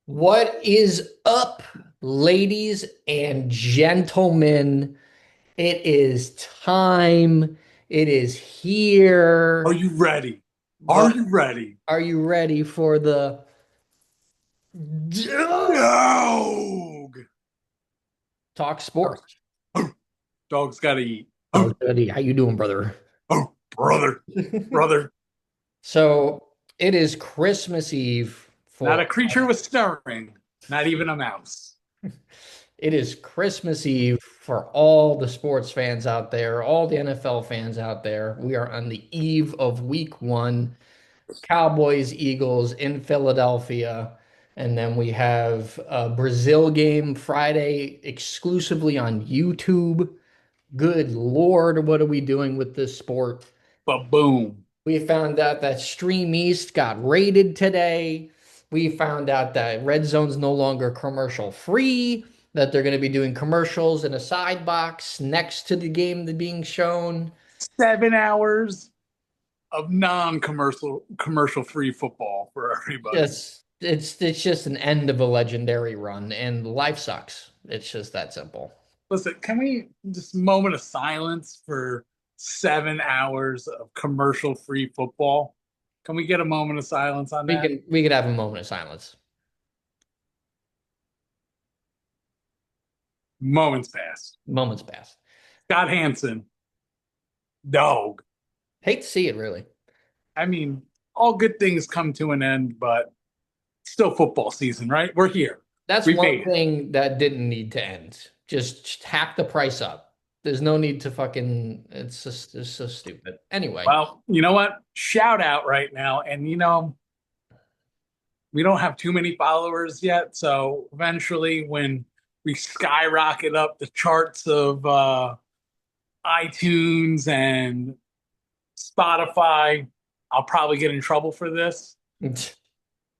What is up, ladies and gentlemen? It is time. It is Are here. you ready? Are But you ready? are you ready for the Dog. talk sports? Oh, dog's gotta eat. Oh, Oh, goody. How you doing, brother? oh, brother, brother. So it is Christmas Eve Not for a creature was stirring. Not even a mouse. it is Christmas Eve for all the sports fans out there, all the NFL fans out there. We are on the eve of week one. Cowboys, Eagles in Philadelphia. And then we have a Brazil game Friday exclusively on YouTube. Good Lord, what are we doing with this sport? But boom. We found out that Stream East got raided today. We found out that Red Zone's no longer commercial free, that they're going to be doing commercials in a side box next to the game that being shown. 7 hours of commercial free football for everybody. It's just an end of a legendary run, and life sucks. It's just that simple. Listen, can we just moment of silence for 7 hours of commercial free football? Can we get a moment of silence on that? We could have a moment of silence. Moments passed. Moments passed. Scott Hansen, dog. Hate to see it, really. I mean, all good things come to an end, but still football season, right? We're here. That's We one made it. thing that didn't need to end. Just hack the price up. There's no need to fucking. It's so stupid. Anyway, Well, you know what? Shout out right now. And, we don't have too many followers yet. So eventually, when we skyrocket up the charts of iTunes and Spotify, I'll probably get in trouble for this.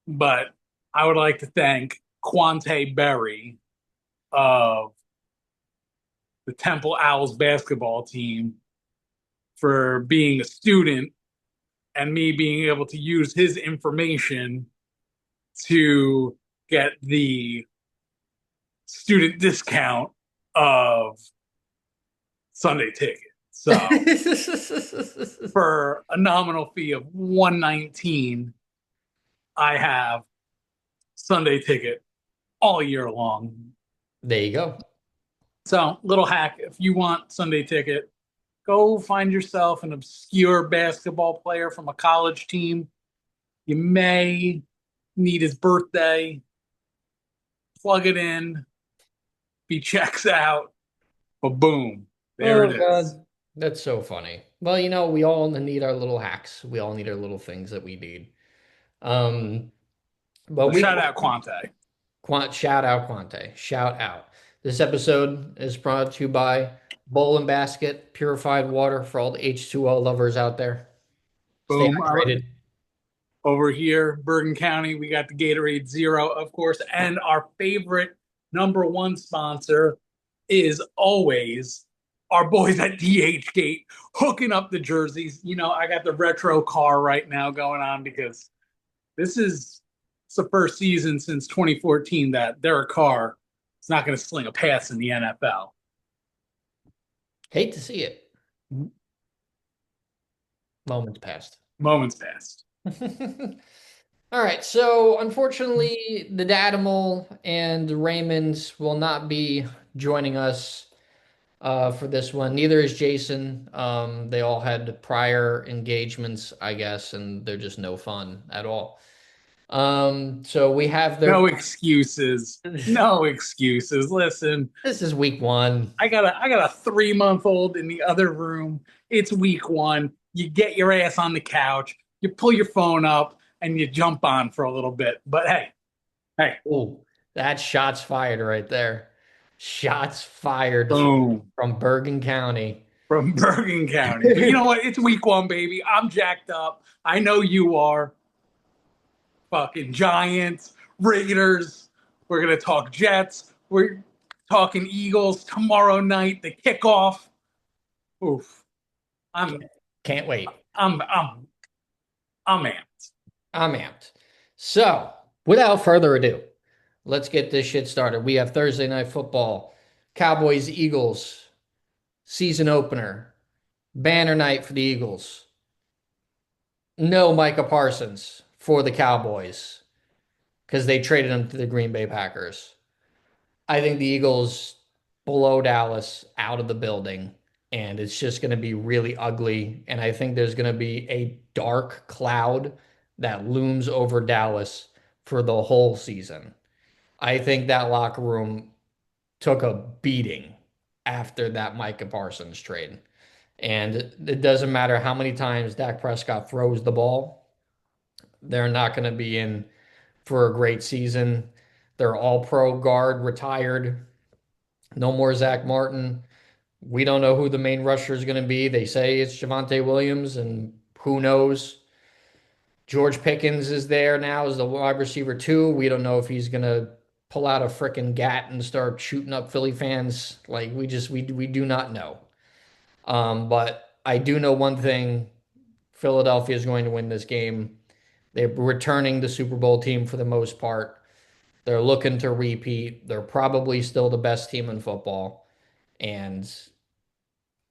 But I would like to thank Quante Berry of the Temple Owls basketball team for being a student and me being able to use his information to get the student discount of Sunday ticket. So for a nominal fee of 119, I have Sunday ticket all year long. there you go. So little hack, if you want Sunday ticket, go find yourself an obscure basketball player from a college team. You may need his birthday, plug it in, he checks out, but boom, there it Oh is. God, that's so funny. Well, we all need our little hacks. We all need our little things that we need. Um, but So we shout out Quante. Shout out Quante. Shout out. This episode is brought to you by Bowl and Basket, purified water for all the H2O lovers out there. Stay Boom. hydrated. Over here, Bergen County, we got the Gatorade Zero, of course, and our favorite number one sponsor is always our boys at DH Gate hooking up the jerseys. I got the retro car right now going on because this is it's the first season since 2014 that Derek Carr is not going to sling a pass in the NFL. Hate to see it. Moments past. Moments passed. All right, so unfortunately, the Dadimal and Raymond will not be joining us for this one. Neither is Jason. They all had prior engagements, I guess, and they're just no fun at all. So we have their. No excuses. No excuses. Listen, This is week one. I got a 3 month old in the other room. It's week one. You get your ass on the couch, you pull your phone up, and you jump on for a little bit. But hey, hey, Oh, that's shots fired right there. Shots fired boom from Bergen County. from Bergen County. But you know what? It's week one, baby. I'm jacked up. I know you are. Fucking Giants, Raiders. We're gonna talk Jets. We're talking Eagles tomorrow night. The kickoff. Oof. I'm Can't wait. I'm I'm I'm amped. I'm amped. So, without further ado, Let's get this shit started. We have Thursday night football, Cowboys, Eagles, season opener, banner night for the Eagles. No Micah Parsons for the Cowboys because they traded him to the Green Bay Packers. I think the Eagles blow Dallas out of the building, and it's just going to be really ugly. And I think there's going to be a dark cloud that looms over Dallas for the whole season. I think that locker room took a beating after that Micah Parsons trade. And it doesn't matter how many times Dak Prescott throws the ball, they're not going to be in for a great season. They're all pro guard retired. No more Zach Martin. We don't know who the main rusher is going to be. They say it's Javonte Williams, and who knows? George Pickens is there now as the wide receiver too. We don't know if he's going to pull out a freaking gat and start shooting up Philly fans. Like we do not know. But I do know one thing: Philadelphia is going to win this game. They're returning the Super Bowl team for the most part. They're looking to repeat. They're probably still the best team in football. And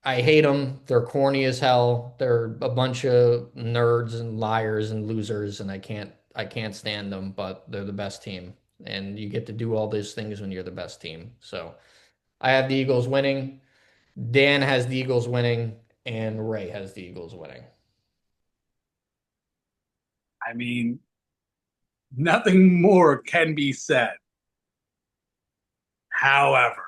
I hate them. They're corny as hell. They're a bunch of nerds and liars and losers, and I can't stand them, but they're the best team. And you get to do all these things when you're the best team. So I have the Eagles winning. Dan has the Eagles winning, and Ray has the Eagles winning. I mean, nothing more can be said. However,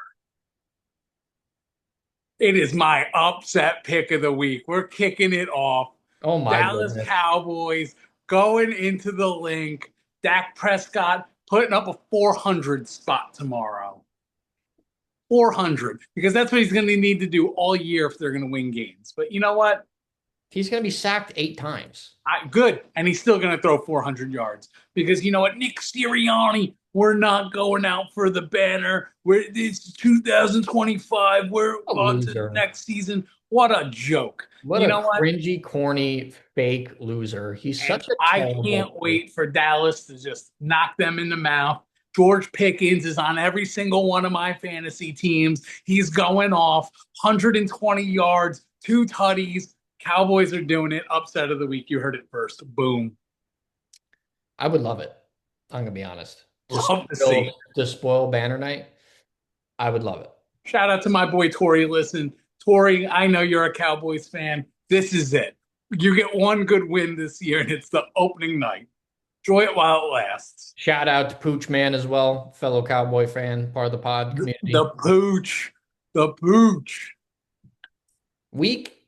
it is my upset pick of the week. We're kicking it off. Oh my Dallas goodness. Cowboys going into the link. Dak Prescott putting up a 400 spot tomorrow. 400, because that's what he's going to need to do all year if they're going to win games. But you know what? He's going to be sacked 8 times. Good. And he's still going to throw 400 yards because you know what? Nick Sirianni, we're not going out for the banner. It's 2025. We're A on to the loser. next season. What a joke. What You a know what? cringy, corny, fake loser. He's And such a I terrible can't person. wait for Dallas to just knock them in the mouth. George Pickens is on every single one of my fantasy teams. He's going off 120 yards, 2 tutties. Cowboys are doing it. Upset of the week. You heard it first. Boom. I would love it. I'm gonna be honest. Love to see it. To spoil banner night, I would love it. Shout out to my boy Tori. Listen, Tori, I know you're a Cowboys fan. This is it. You get one good win this year, and it's the opening night. Enjoy it while it lasts. Shout out to Pooch Man as well, fellow Cowboy fan, part of the pod The community. pooch. The pooch. Week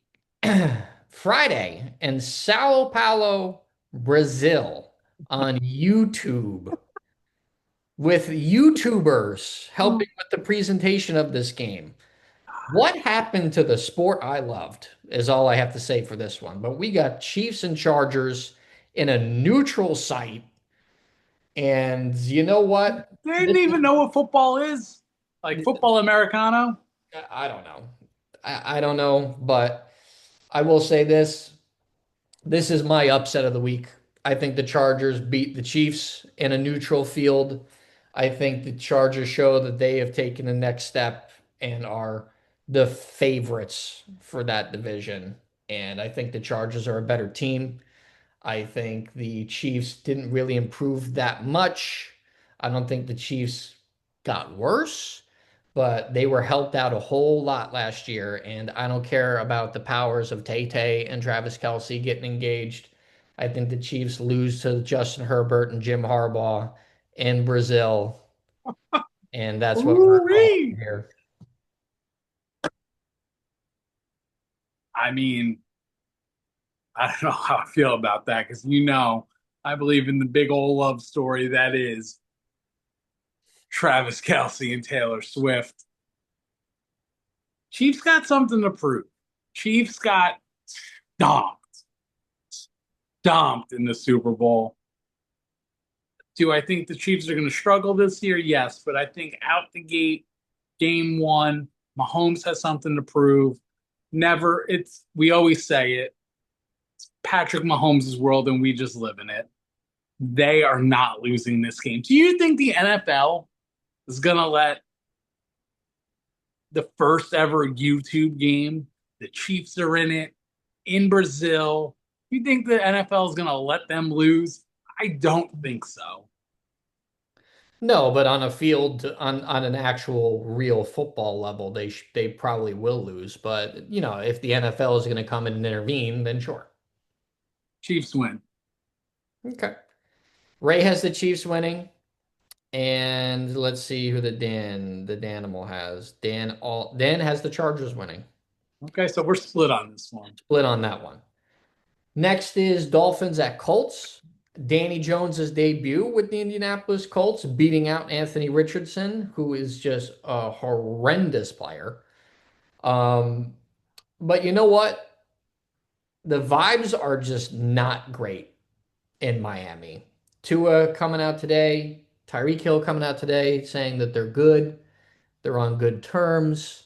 Friday in Sao Paulo, Brazil on YouTube with YouTubers helping with the presentation of this game. What happened to the sport I loved is all I have to say for this one. But we got Chiefs and Chargers in a neutral site. And you know what? They This didn't is, even know what football is. Like football Americano. I don't know. I don't know, but I will say this. This is my upset of the week. I think the Chargers beat the Chiefs in a neutral field. I think the Chargers show that they have taken the next step and are the favorites for that division. And I think the Chargers are a better team. I think the Chiefs didn't really improve that much. I don't think the Chiefs got worse, but they were helped out a whole lot last year. And I don't care about the powers of Tay Tay and Travis Kelce getting engaged. I think the Chiefs lose to Justin Herbert and Jim Harbaugh in Brazil. And that's what we're calling Ooh-wee. here. I mean, I don't know how I feel about that because I believe in the big old love story that is Travis Kelce and Taylor Swift. Chiefs got something to prove. Chiefs got stomped, stomped in the Super Bowl. Do I think the Chiefs are going to struggle this year? Yes, but I think out the gate, game one, Mahomes has something to prove. We always say it, it's Patrick Mahomes' world and we just live in it. They are not losing this game. Do you think the NFL is going to let the first ever YouTube game, the Chiefs are in Brazil? You think the NFL is going to let them lose? I don't think so. No, but on a field, on an actual real football level, they probably will lose. But you know, if the NFL is going to come in and intervene, then sure. Chiefs win. Okay. Ray has the Chiefs winning, and let's see who the Danimal has. Dan has the Chargers winning. Okay, so we're split on this one. Split on that one. Next is Dolphins at Colts. Danny Jones's debut with the Indianapolis Colts, beating out Anthony Richardson, who is just a horrendous player. Um, but you know what? The vibes are just not great in Miami. Tua coming out today, Tyreek Hill coming out today saying that they're good, they're on good terms.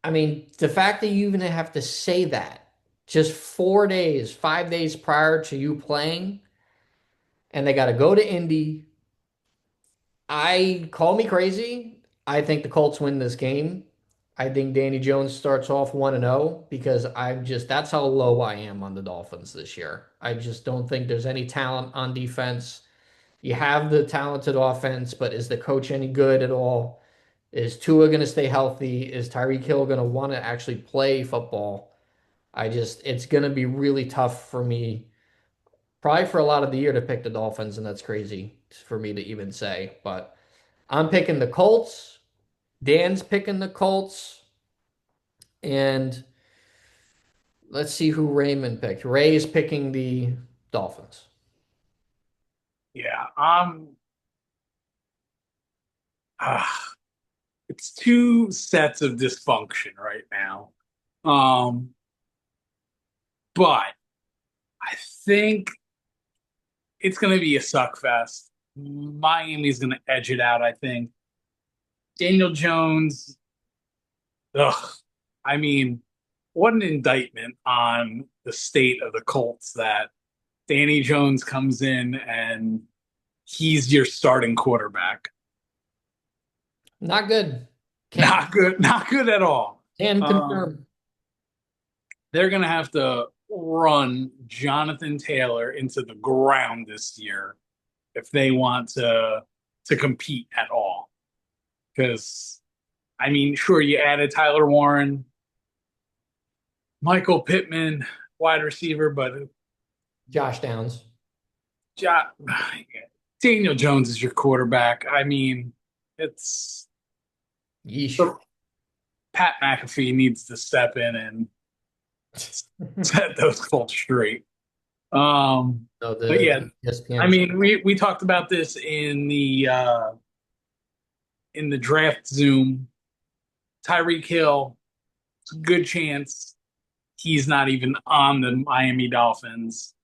I mean, the fact that you even have to say that just 4 days, 5 days prior to you playing, and they got to go to Indy. I call me crazy. I think the Colts win this game. I think Danny Jones starts off 1-0 because I'm just that's how low I am on the Dolphins this year. I just don't think there's any talent on defense. You have the talented offense, but is the coach any good at all? Is Tua going to stay healthy? Is Tyreek Hill going to want to actually play football? It's going to be really tough for me, probably for a lot of the year to pick the Dolphins, and that's crazy for me to even say. But I'm picking the Colts. Dan's picking the Colts. And let's see who Raymond picked. Ray is picking the Dolphins. Yeah, uh, it's two sets of dysfunction right now. Um, but I think it's going to be a suck fest. Miami's going to edge it out, I think. Daniel Jones, ugh, I mean, what an indictment on the state of the Colts that Danny Jones comes in and he's your starting quarterback. Not good. Can't Not good, not good at all. can Um, confirm. they're going to have to run Jonathan Taylor into the ground this year if they want to compete at all. Because I mean, sure, you added Tyler Warren, Michael Pittman, wide receiver, but Josh Downs. Jo- Daniel Jones is your quarterback. I mean, it's Yeesh. the Pat McAfee needs to step in and set those Colts straight. No, But the yeah, I ESPN. mean, we talked about this in the draft Zoom. Tyreek Hill, it's a good chance he's not even on the Miami Dolphins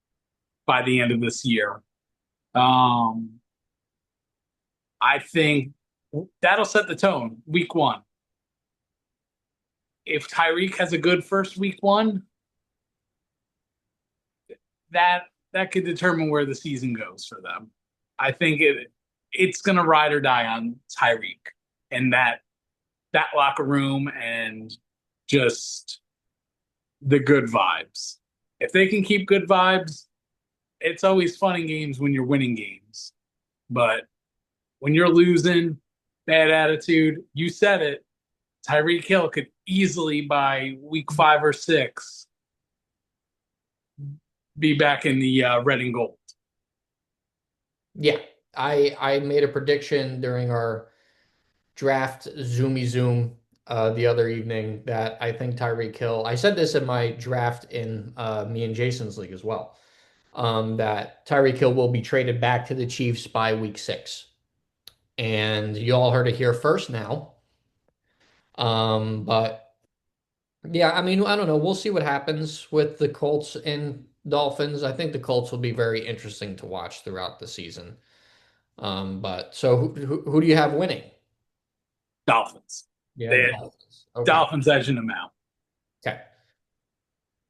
by the end of this year. Um, I think that'll set the tone week one. If Tyreek has a good first week one, that that could determine where the season goes for them. I think it's gonna ride or die on Tyreek and that locker room and just the good vibes. If they can keep good vibes, it's always fun in games when you're winning games. But when you're losing, bad attitude, you said it. Tyreek Hill could easily by week 5 or 6 be back in the red and gold. Yeah. I made a prediction during our draft Zoomy Zoom the other evening that I think Tyreek Hill, I said this in my draft in me and Jason's league as well, that Tyreek Hill will be traded back to the Chiefs by week 6. And you all heard it here first now. But yeah, I mean, I don't know. We'll see what happens with the Colts and Dolphins. I think the Colts will be very interesting to watch throughout the season. But so who do you have winning? Dolphins. You have The Dolphins. Okay. Dolphins edging them out. Okay.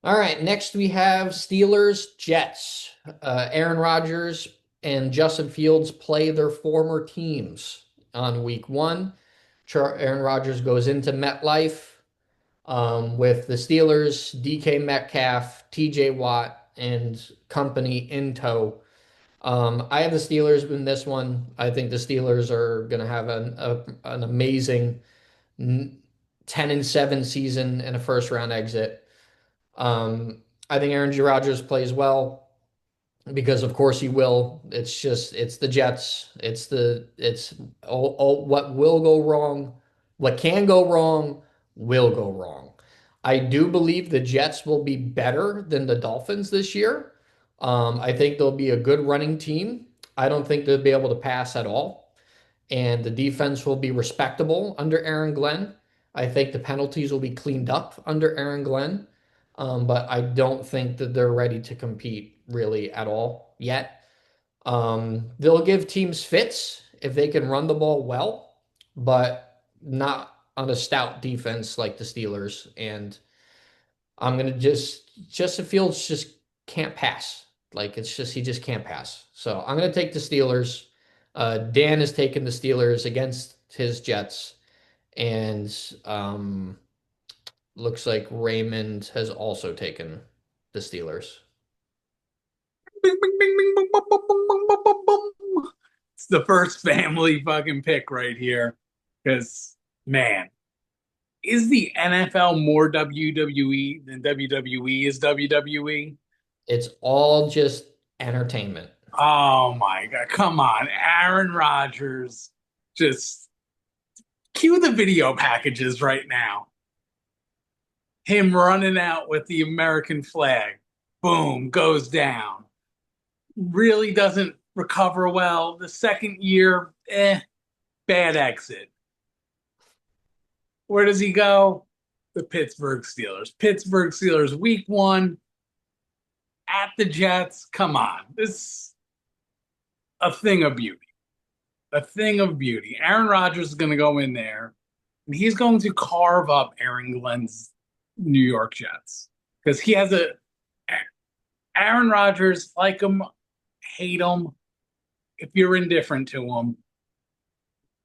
All right, next we have Steelers Jets. Aaron Rodgers and Justin Fields play their former teams on week one. Aaron Rodgers goes into MetLife with the Steelers, DK Metcalf, TJ Watt, and company in tow. I have the Steelers in this one. I think the Steelers are going to have an amazing 10-7 season and a first round exit. I think Aaron Rodgers plays well because of course he will. It's the Jets. It's all what will go wrong, what can go wrong, will go wrong. I do believe the Jets will be better than the Dolphins this year. I think they'll be a good running team. I don't think they'll be able to pass at all, and the defense will be respectable under Aaron Glenn. I think the penalties will be cleaned up under Aaron Glenn, but I don't think that they're ready to compete really at all yet. They'll give teams fits if they can run the ball well, but not on a stout defense like the Steelers. And I'm gonna Justin Fields just can't pass. Like it's just he just can't pass. So I'm gonna take the Steelers. Dan has taken the Steelers against his Jets, and looks like Raymond has also taken the Steelers. Bing, bing, bing, bing, boom, boom, boom, boom, boom, boom, boom, boom. It's the first family fucking pick right here. Because, man, is the NFL more WWE than WWE is WWE? It's all just entertainment. Oh my God. Come on. Aaron Rodgers. Just cue the video packages right now. Him running out with the American flag. Boom, goes down. Really doesn't recover well. The second year, bad exit. Where does he go? The Pittsburgh Steelers. Pittsburgh Steelers, week one at the Jets. Come on. This is a thing of beauty. A thing of beauty. Aaron Rodgers is going to go in there and he's going to carve up Aaron Glenn's New York Jets because he has a Aaron Rodgers, like him, hate him, if you're indifferent to him.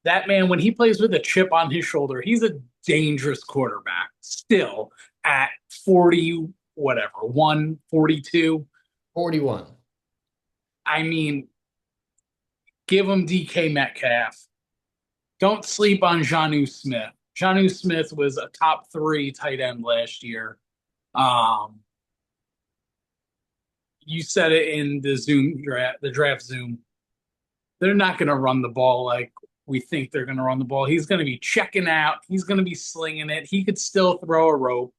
That man, when he plays with a chip on his shoulder, he's a dangerous quarterback still at 40, whatever, 142. 41. I mean, give him DK Metcalf. Don't sleep on Jonnu Smith. Jonnu Smith was a top three tight end last year. Um, you said it in the Zoom draft, the draft Zoom. They're not going to run the ball like we think they're going to run the ball. He's going to be checking out. He's going to be slinging it. He could still throw a rope.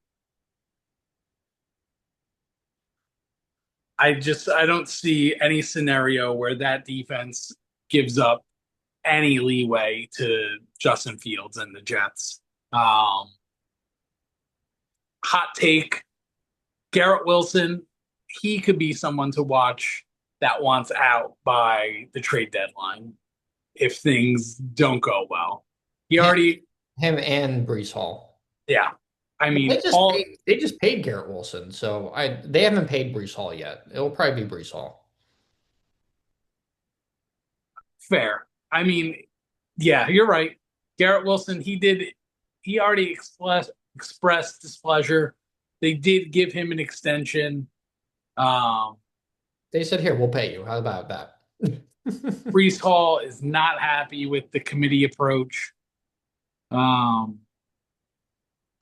I don't see any scenario where that defense gives up any leeway to Justin Fields and the Jets. Hot take, Garrett Wilson, he could be someone to watch that wants out by the trade deadline if things don't go well. He Him, already, him and Brees Hall. yeah. I But mean, all they just paid Garrett Wilson, so they haven't paid Brees Hall yet. It'll probably be Brees Hall. fair. I mean, yeah, you're right. Garrett Wilson, he already expressed displeasure. They did give him an extension. Um, They said, "Here, we'll pay you." How about that? Brees Hall is not happy with the committee approach. Um,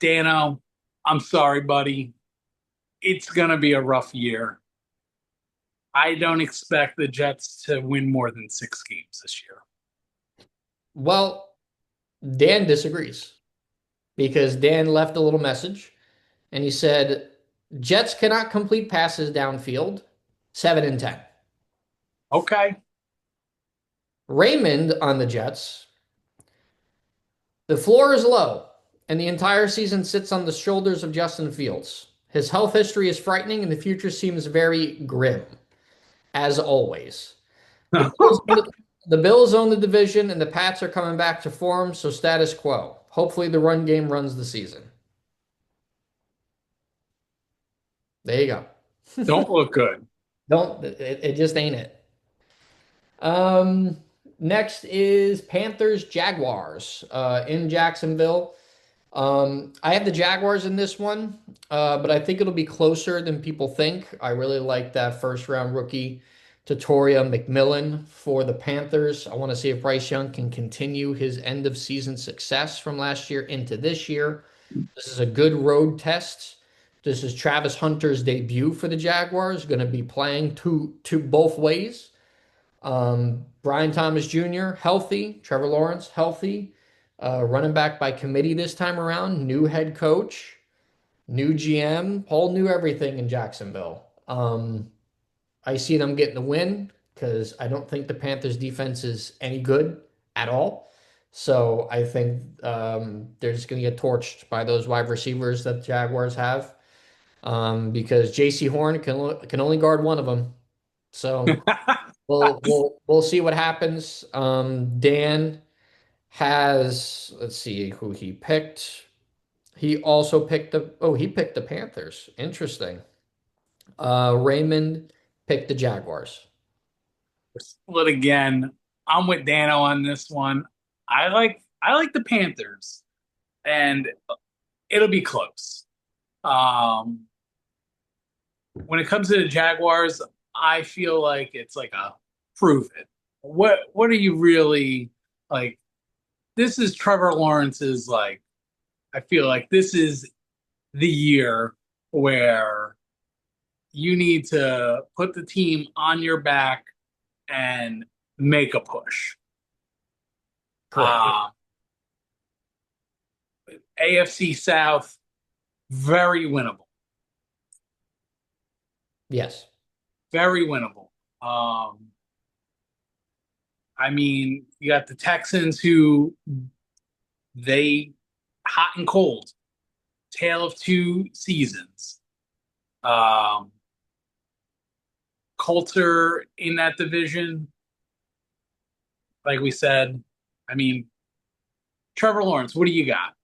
Dano, I'm sorry, buddy. It's going to be a rough year. I don't expect the Jets to win more than 6 games this year. Well, Dan disagrees because Dan left a little message and he said, "Jets cannot complete passes downfield, 7-10." Okay. Raymond on the Jets, the floor is low, and the entire season sits on the shoulders of Justin Fields. His health history is frightening, and the future seems very grim, as always. The Bills, the Bills own the division, and the Pats are coming back to form, so status quo. Hopefully, the run game runs the season. There you go. Don't look good. Don't it just ain't it. Um, Next is Panthers Jaguars in Jacksonville. I have the Jaguars in this one, but I think it'll be closer than people think. I really like that first round rookie, Tatoria McMillan for the Panthers. I want to see if Bryce Young can continue his end of season success from last year into this year. This is a good road test. This is Travis Hunter's debut for the Jaguars, going to be playing to both ways. Brian Thomas Jr. healthy, Trevor Lawrence healthy, running back by committee this time around, new head coach, new GM, whole new everything in Jacksonville. I see them getting the win because I don't think the Panthers defense is any good at all. So I think they're just going to get torched by those wide receivers that the Jaguars have because J.C. Horn can only guard one of them. So we'll see what happens. Dan has let's see who he picked. He also picked he picked the Panthers. Interesting. Raymond picked the Jaguars. We're split again. I'm with Dano on this one. I like the Panthers, and it'll be close. Um, when it comes to the Jaguars, I feel like it's like a prove it. What are you really like? This is Trevor Lawrence's like. I feel like this is the year where you need to put the team on your back and make a push. Correct. Uh, AFC South, very winnable. Yes. Very winnable. Um, I mean, you got the Texans who they hot and cold, tale of two seasons. Um, Colts are in that division, like we said. I mean, Trevor Lawrence, what do you got?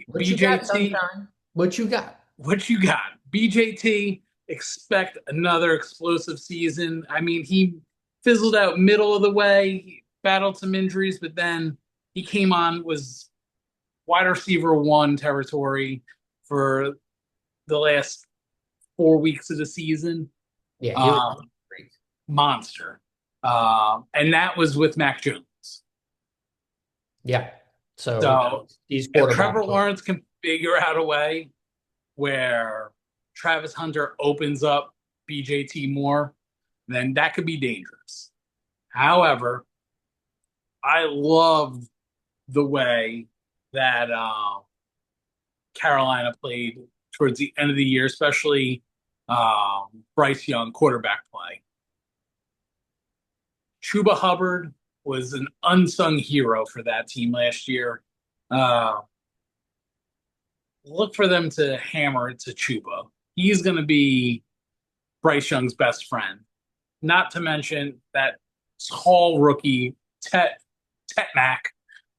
What you got, BJT, Sunshine? What you got? what you got? BJT, expect another explosive season. I mean, he fizzled out middle of the way, he battled some injuries, but then he came on, was wide receiver one territory for the last 4 weeks of the season. Yeah, he was Um, great. Monster. And that was with Mac Jones. Yeah. So So these if quarterbacks. Trevor Lawrence can figure out a way where Travis Hunter opens up BJT more, then that could be dangerous. However, I love the way that Carolina played towards the end of the year, especially Bryce Young quarterback play. Chuba Hubbard was an unsung hero for that team last year. Uh, Look for them to hammer it to Chuba. He's going to be Bryce Young's best friend. Not to mention that tall rookie Tet Mac.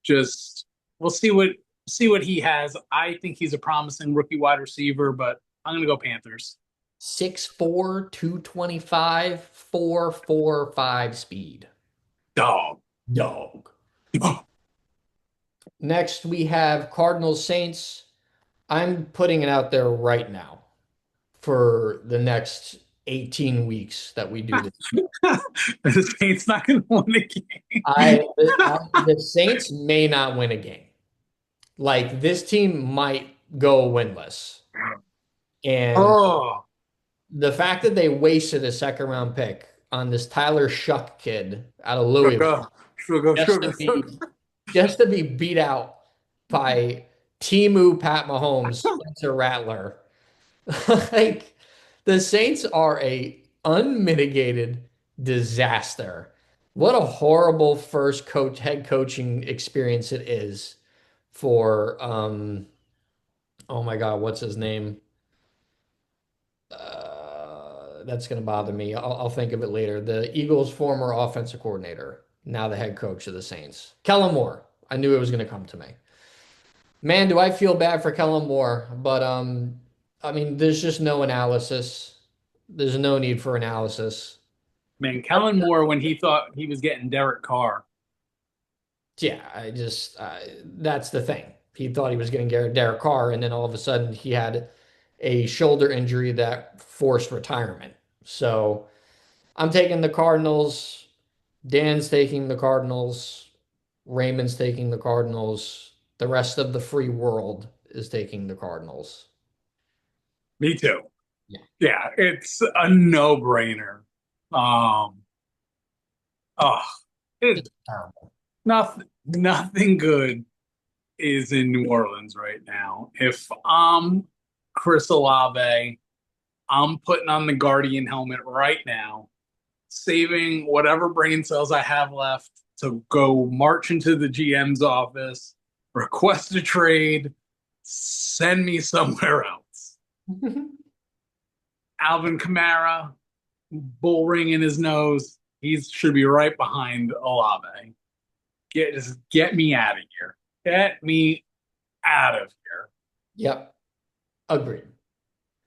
Just we'll see what he has. I think he's a promising rookie wide receiver, but I'm going to go Panthers. 6'4", 225, 4.45 speed. Dog. Dog. Next, we have Cardinals Saints. I'm putting it out there right now for the next 18 weeks that we do this. The Saints not going to win a game. The Saints may not win a game. Like this team might go winless. And Oh, the fact that they wasted a second round pick on this Tyler Shuck kid out of Louisville sugar, sugar, just sugar, to sugar. be beat out by Timu Pat Mahomes, Spencer Rattler. Like the Saints are a unmitigated disaster. What a horrible first head coaching experience it is for oh my God, what's his name? That's gonna bother me. I'll think of it later. The Eagles' former offensive coordinator, now the head coach of the Saints, Kellen Moore. I knew it was gonna come to me. Man, do I feel bad for Kellen Moore, but I mean, there's just no analysis. There's no need for analysis. Man, Kellen Moore, when he thought he was getting Derek Carr, Yeah, that's the thing. He thought he was going to get Derek Carr, and then all of a sudden he had a shoulder injury that forced retirement. So I'm taking the Cardinals. Dan's taking the Cardinals. Raymond's taking the Cardinals. The rest of the free world is taking the Cardinals. me too. Yeah, Yeah, it's a no-brainer. Um, oh, it it's terrible. nothing good is in New Orleans right now. If I'm Chris Olave, I'm putting on the Guardian helmet right now, saving whatever brain cells I have left to go march into the GM's office, request a trade, send me somewhere else. Alvin Kamara, bull ring in his nose. He should be right behind Olave. Just get me out of here. Get me out of here. Yep, agreed.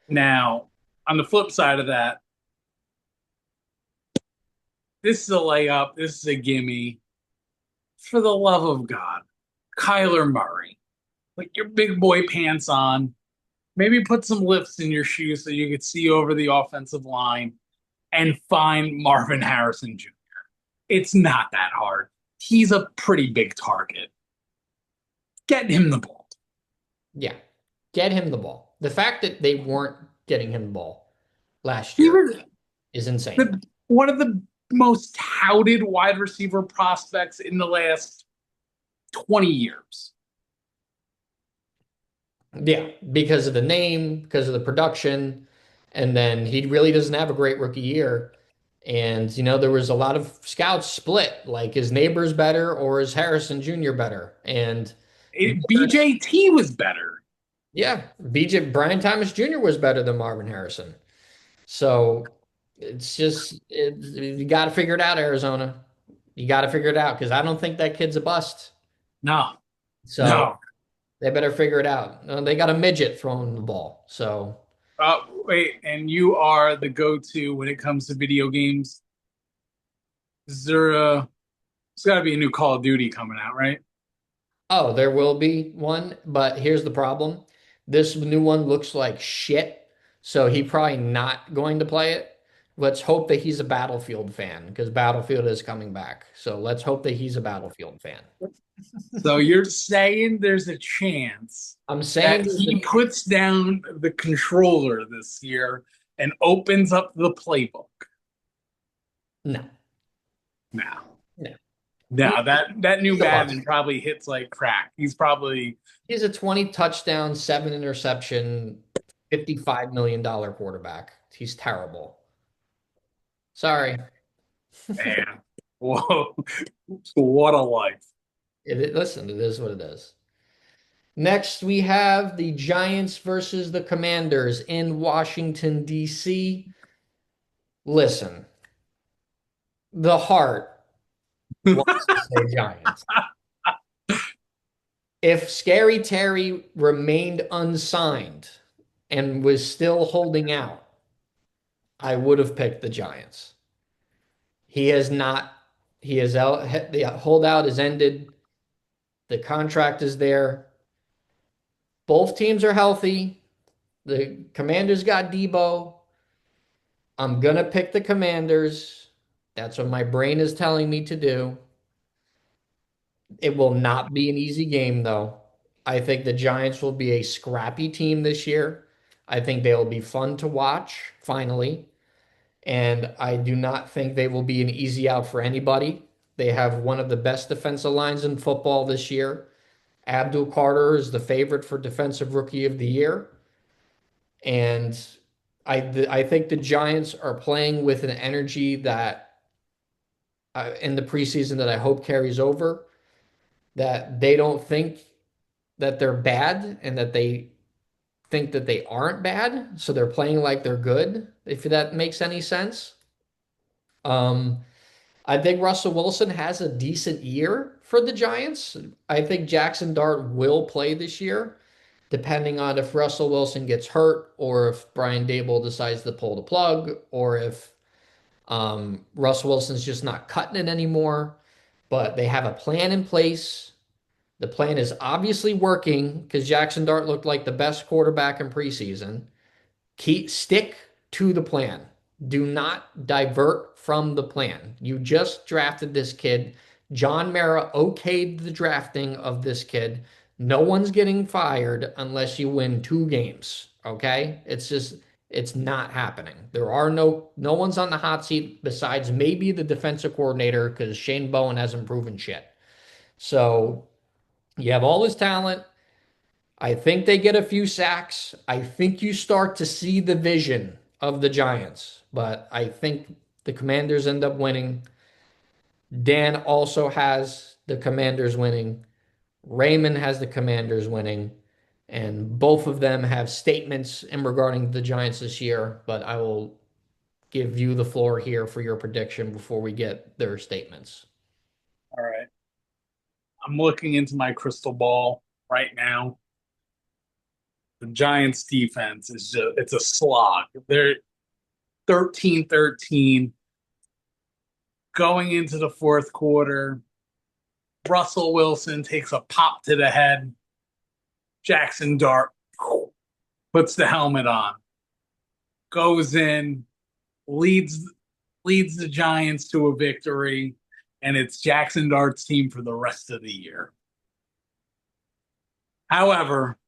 Now, on the flip side of that, this is a layup. This is a gimme. For the love of God, Kyler Murray, put your big boy pants on. Maybe put some lifts in your shoes so you could see over the offensive line and find Marvin Harrison Jr. It's not that hard. He's a pretty big target. Get him the ball. Yeah, get him the ball. The fact that they weren't getting him the ball last He year was is insane. one of the most touted wide receiver prospects in the last 20 years. Yeah, because of the name, because of the production, and then he really doesn't have a great rookie year. And there was a lot of scouts split, like is Neighbors better or is Harrison Jr. better? And Neighbors, BJT was better. yeah, BJ Brian Thomas Jr. was better than Marvin Harrison. So you got to figure it out, Arizona. You got to figure it out because I don't think that kid's a bust. No, So no. they better figure it out. They got a midget throwing the ball. So Wait, and you are the go-to when it comes to video games. Is there a? There's got to be a new Call of Duty coming out, right? oh, there will be one, but here's the problem. This new one looks like shit, so he probably not going to play it. Let's hope that he's a Battlefield fan because Battlefield is coming back. So let's hope that he's a Battlefield fan. So you're saying there's a chance I'm that saying there's he a puts down the controller this year and opens up the playbook. no, Now, no. now that new He's a bust. Madden probably hits like crack. He's probably He's a 20 touchdown, seven interception, $55 million quarterback. He's terrible. Sorry. man. Whoa, what a life! Listen, it is what it is. Next, we have the Giants versus the Commanders in Washington, D.C. Listen, the heart wants to say Giants. If Scary Terry remained unsigned and was still holding out, I would have picked the Giants. He has not. He has out. The holdout is ended. The contract is there. Both teams are healthy. The Commanders got Debo. I'm gonna pick the Commanders. That's what my brain is telling me to do. It will not be an easy game, though. I think the Giants will be a scrappy team this year. I think they'll be fun to watch, finally. And I do not think they will be an easy out for anybody. They have one of the best defensive lines in football this year. Abdul Carter is the favorite for Defensive Rookie of the Year. And I think the Giants are playing with an energy that in the preseason that I hope carries over, that they don't think that they're bad and that they think that they aren't bad. So they're playing like they're good, if that makes any sense. Um, I think Russell Wilson has a decent year for the Giants. I think Jackson Dart will play this year. depending on if Russell Wilson gets hurt or if Brian Dable decides to pull the plug or if Russell Wilson's just not cutting it anymore. But they have a plan in place. The plan is obviously working because Jackson Dart looked like the best quarterback in preseason. Stick to the plan. Do not divert from the plan. You just drafted this kid. John Mara okayed the drafting of this kid. No one's getting fired unless you win 2 games. Okay? It's not happening. There are no one's on the hot seat besides maybe the defensive coordinator because Shane Bowen hasn't proven shit. So you have all this talent. I think they get a few sacks. I think you start to see the vision of the Giants, but I think the Commanders end up winning. Dan also has the Commanders winning. Raymond has the Commanders winning. And both of them have statements in regarding the Giants this year, but I will give you the floor here for your prediction before we get their statements. All right. I'm looking into my crystal ball right now. The Giants defense is just it's a slog. They're 13-13 going into the fourth quarter. Russell Wilson takes a pop to the head. Jackson Dart puts the helmet on, goes in, leads leads the Giants to a victory, and it's Jackson Dart's team for the rest of the year. However,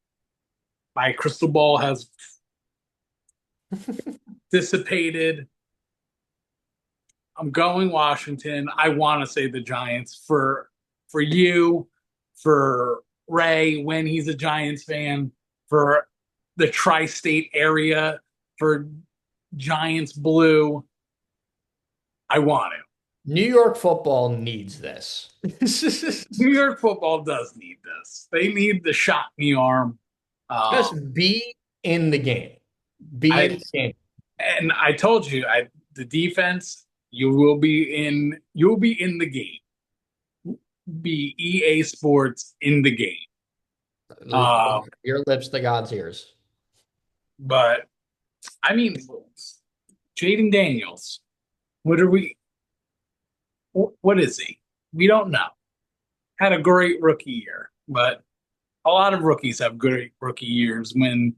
my crystal ball has dissipated. I'm going Washington. I want to say the Giants for you, for Ray when he's a Giants fan, for the tri-state area, for Giants blue. I want it. New York football needs this. New York football does need this. They need the shot in the arm. Just be in the game. Be in I the game. and I told you, the defense. You'll be in the game. Be EA Sports in the game. Your lips to God's ears. But I mean, Jaden Daniels. What are we? What is he? We don't know. Had a great rookie year, but a lot of rookies have great rookie years when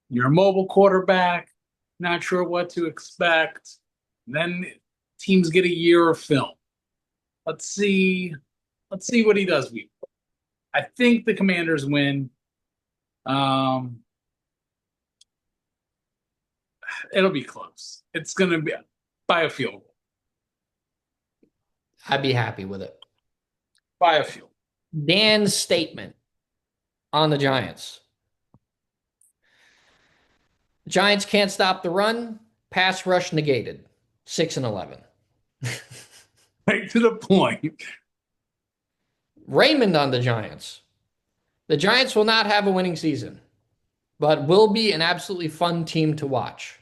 you're a mobile quarterback, not sure what to expect. Then teams get a year of film. Let's see. Let's see what he does. I think the Commanders win. Um, it'll be close. It's going to be by a field goal. I'd be happy with it. By a field. Dan's statement on the Giants. Giants can't stop the run. Pass rush negated. 6-11. Right to the point. Raymond on the Giants. The Giants will not have a winning season, but will be an absolutely fun team to watch.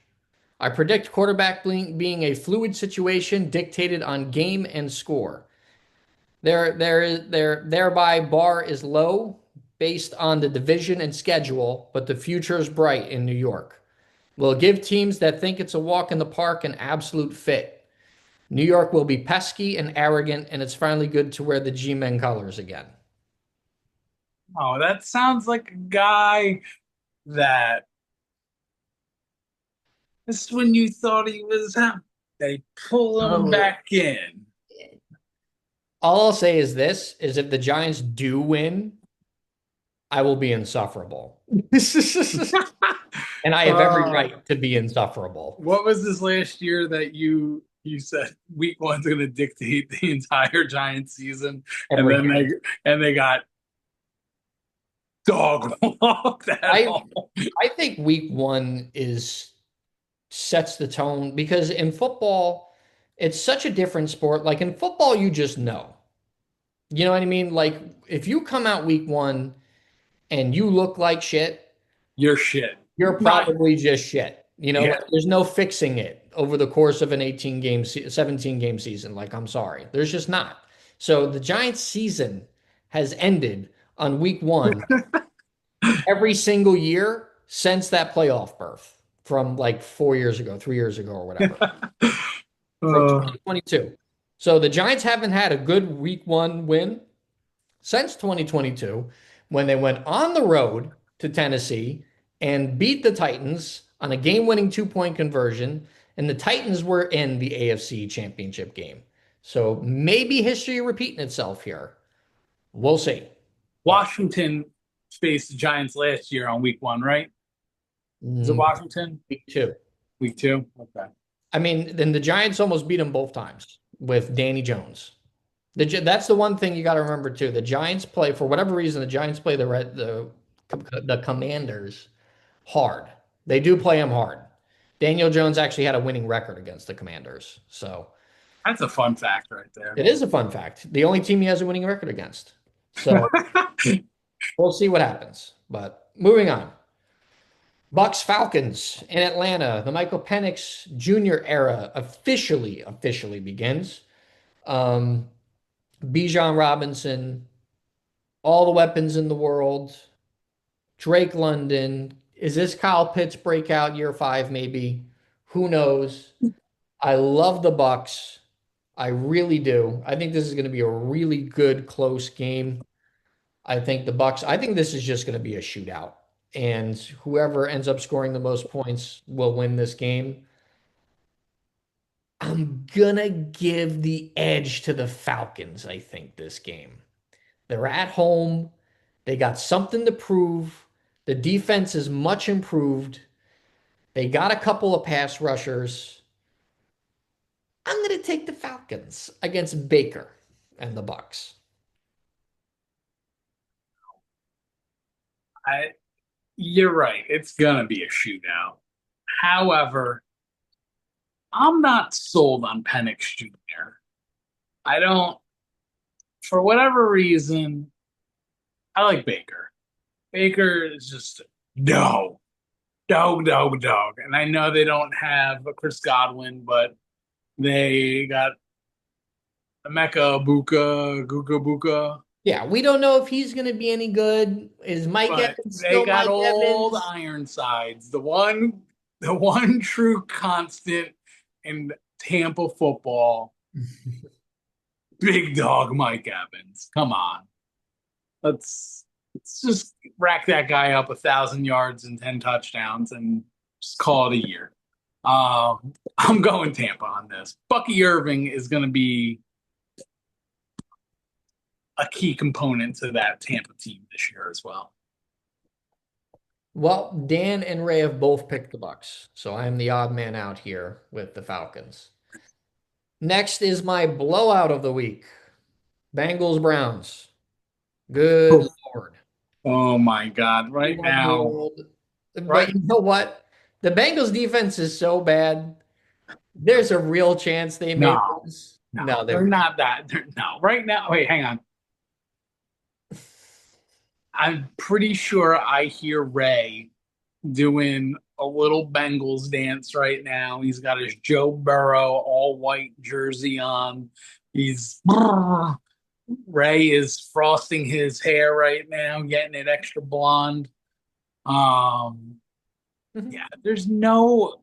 I predict quarterback being a fluid situation dictated on game and score. Thereby bar is low based on the division and schedule, but the future is bright in New York. We'll give teams that think it's a walk in the park an absolute fit. New York will be pesky and arrogant, and it's finally good to wear the G-Men colors again. Oh, that sounds like a guy that this is when you thought he was out. They pull him Oh. back in. All I'll say is this, is if the Giants do win, I will be insufferable. And I have every right to be insufferable. What was this last year that you said week one's going to dictate the entire Giants season, and Every then they got dog walked at I home. I think week one sets the tone because in football, it's such a different sport. Like in football, you just know. You know what I mean? Like if you come out week one and you look like shit, Your shit. you're Not probably just shit. yeah. Like, there's no fixing it over the course of an 17 game season. Like, I'm sorry. There's just not. So the Giants season has ended on week one. every single year since that playoff berth from like 4 years ago, 3 years ago, or whatever, from Uh, 2022. So the Giants haven't had a good week one win since 2022 when they went on the road to Tennessee and beat the Titans on a game-winning two-point conversion, and the Titans were in the AFC Championship game. So maybe history repeating itself here. We'll see. But Washington faced the Giants last year on week one, right? Is it mm, Washington? week two. Week two? Okay. I mean, then the Giants almost beat them both times with Danny Jones. That's the one thing you got to remember too. The Giants play for whatever reason. The Giants play the Commanders hard. They do play them hard. Daniel Jones actually had a winning record against the Commanders, so That's a fun fact right there. it is a fun fact. The only team he has a winning record against. So we'll see what happens. But moving on. Bucks Falcons in Atlanta. The Michael Penix Jr. era officially begins. Um, Bijan Robinson, all the weapons in the world. Drake London. Is this Kyle Pitts breakout year five? Maybe. Who knows? I love the Bucks. I really do. I think this is going to be a really good close game. I think the Bucks. I think this is just going to be a shootout, and whoever ends up scoring the most points will win this game. I'm gonna give the edge to the Falcons, I think, this game. They're at home. They got something to prove. The defense is much improved. They got a couple of pass rushers. I'm going to take the Falcons against Baker and the Bucks. I, you're right. It's gonna be a shootout. However, I'm not sold on Penix Jr. I don't, for whatever reason, I like Baker. Baker is just dog. And I know they don't have a Chris Godwin, but they got Emeka Buka. Yeah, we don't know if he's going to be any good. Is Mike But Evans they still got Mike old Evans? Ironsides, the one true constant in Tampa football. Big dog Mike Evans. Come on. Let's just rack that guy up 1,000 yards and 10 touchdowns and just call it a year. I'm going Tampa on this. Bucky Irving is going to be a key component to that Tampa team this year as well. Well, Dan and Ray have both picked the Bucks, so I'm the odd man out here with the Falcons. Next is my blowout of the week. Bengals Browns. Good Lord. Oh my God. Game Right of the now, world. But right? you know what? The Bengals defense is so bad. There's a real chance they may No, lose. no, No, they they're won't. not that. No, right now, wait, hang on. I'm pretty sure I hear Ray doing a little Bengals dance right now. He's got his Joe Burrow all white jersey on. He's Ray is frosting his hair right now, getting it extra blonde. Um, yeah, there's no.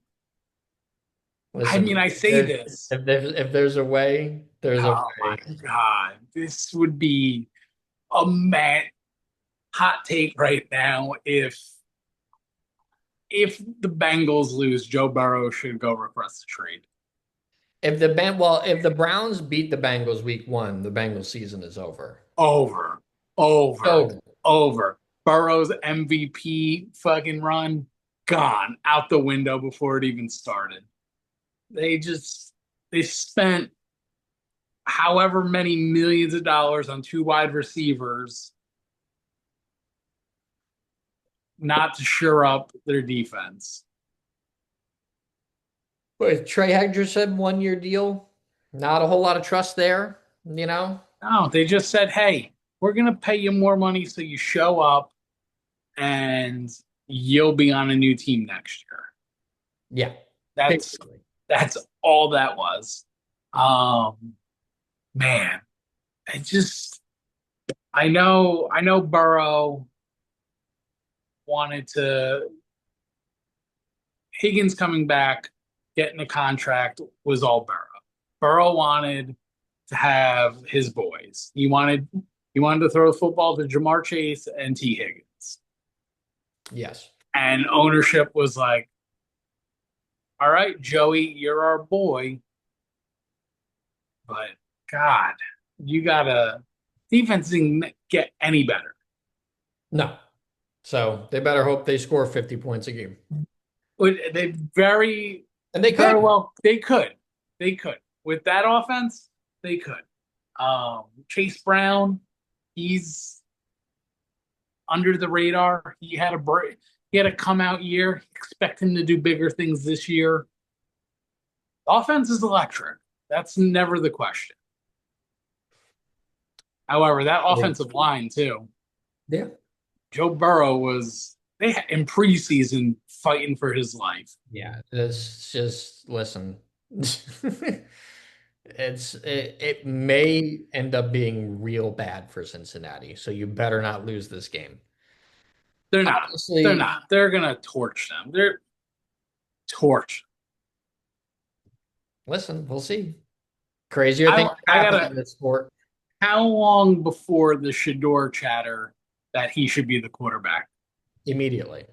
I Listen, mean, I say this. if there's a way, there's a Oh my way. God, this would be a man hot take right now. If the Bengals lose, Joe Burrow should go request a trade. If the Browns beat the Bengals week one, the Bengals season is over. Over, over, So over. Burrow's MVP fucking run gone out the window before it even started. They spent however many millions of dollars on two wide receivers not to shore up their defense. Wait, Trey Hendrickson 1 year deal. Not a whole lot of trust there, you know? No, they just said, hey, we're going to pay you more money so you show up and you'll be on a new team next year. Yeah, That's basically. that's all that was. Um, man, I know Burrow wanted to Higgins coming back, getting a contract was all Burrow. Burrow wanted to have his boys. He wanted to throw the football to Jamar Chase and T. Higgins. Yes. And ownership was like, all right, Joey, you're our boy. But God, you gotta defense didn't get any better. No. So they better hope they score 50 points a game. They very, And they very could. well, they could. They could. With that offense, they could. Chase Brown, he's under the radar. He had a break. He had a come out year. Expect him to do bigger things this year. The offense is electric. That's never the question. However, that offensive line too. Yeah. Joe Burrow was in preseason fighting for his life. Yeah. It's just listen. It may end up being real bad for Cincinnati, so you better not lose this game. They're not. They're Honestly, not. They're gonna torch them. They're torch. listen, we'll see. Crazier things I happen gotta. in this sport How long before the Shador chatter that he should be the quarterback? immediately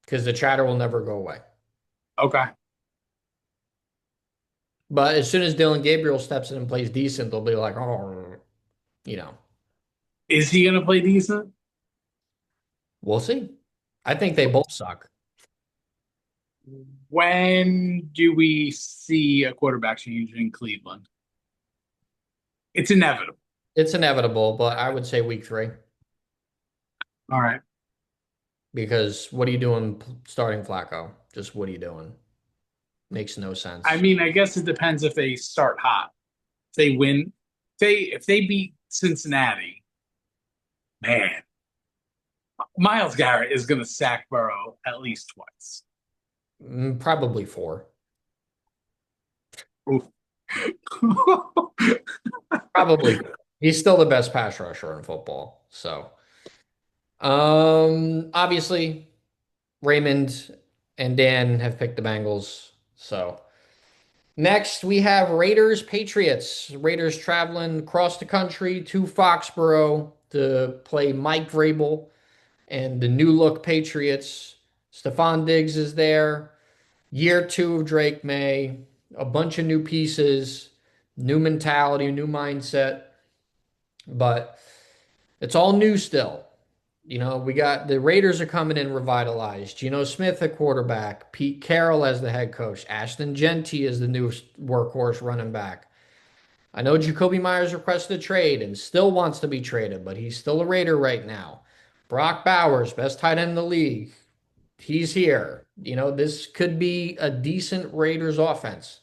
because the chatter will never go away. Okay. But as soon as Dylan Gabriel steps in and plays decent, they'll be like, oh, you know, Is he gonna play decent? we'll see. I think they both suck. When do we see a quarterback change in Cleveland? It's inevitable. It's inevitable, but I would say week 3 All right. because what are you doing starting Flacco? Just what are you doing? Makes no I sense. mean, I guess it depends if they start hot. If they win, if they beat Cincinnati, man, Miles Garrett is going to sack Burrow at least twice. Probably 4. Oof. Probably. He's still the best pass rusher in football. So, obviously, Raymond and Dan have picked the Bengals. So, next we have Raiders Patriots. Raiders traveling across the country to Foxborough to play Mike Vrabel and the new look Patriots. Stephon Diggs is there. Year 2 of Drake May. A bunch of new pieces, new mentality, new mindset. But it's all new still. You know, we got the Raiders are coming in revitalized. Geno Smith at quarterback, Pete Carroll as the head coach, Ashton Genty is the new workhorse running back. I know Jacoby Myers requested a trade and still wants to be traded, but he's still a Raider right now. Brock Bowers, best tight end in the league. He's here. You know, this could be a decent Raiders offense.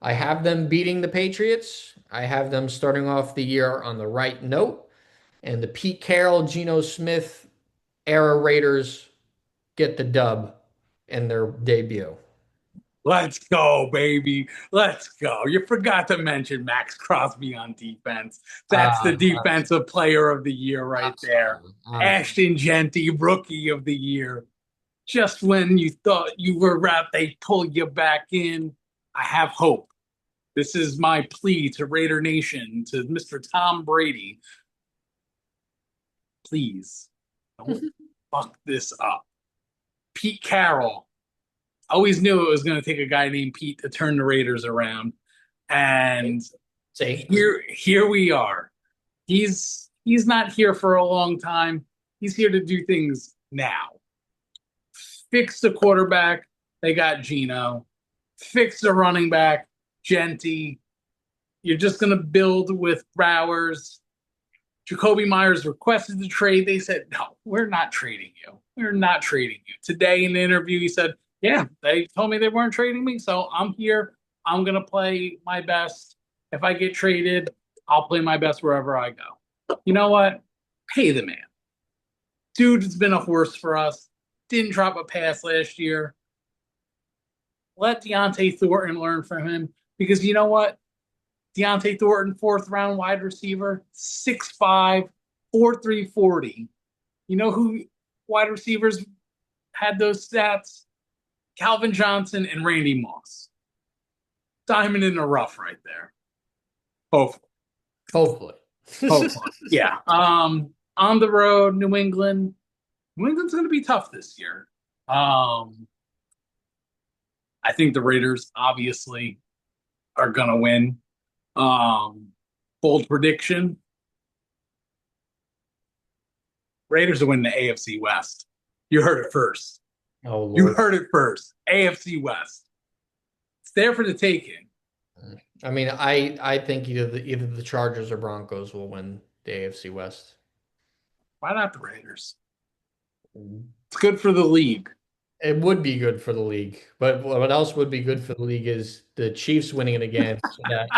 I have them beating the Patriots. I have them starting off the year on the right note. And the Pete Carroll, Geno Smith era Raiders get the dub in their debut. Let's go, baby. Let's go. You forgot to mention Max Crosby on defense. That's the Uh, defensive player of the year I'm right there. sorry. I'm sorry. Ashton Genty, rookie of the year. Just when you thought you were out, they pull you back in. I have hope. This is my plea to Raider Nation, to Mr. Tom Brady. Please don't fuck this up. Pete Carroll. Always knew it was going to take a guy named Pete to turn the Raiders around. And See, here we are. He's not here for a long time. He's here to do things now. Fix the quarterback. They got Geno. Fix the running back, Genty. You're just going to build with Bowers. Jacoby Myers requested the trade. They said, no, we're not trading you. We're not trading you. Today in the interview, he said, yeah, they told me they weren't trading me. So I'm here. I'm going to play my best. If I get traded, I'll play my best wherever I go. You know what? Pay the man. Dude's been a horse for us. Didn't drop a pass last year. Let Deontay Thornton learn from him because you know what? Deontay Thornton, 4th-round wide receiver, 6'5", 4.3 40. You know who wide receivers had those stats, Calvin Johnson and Randy Moss. Diamond in the rough right there. Hopefully. Hopefully. Hopefully. Yeah. On the road, New England. New England's going to be tough this year. I think the Raiders obviously are going to win. Um, Bold prediction: Raiders will win the AFC West. You heard it first. Oh You Lord. heard it first. AFC West. It's there for the taking. I mean, I think either the Chargers or Broncos will win the AFC West. Why not the Raiders? It's good for the league. It would be good for the league, but what else would be good for the league is the Chiefs winning it again, so that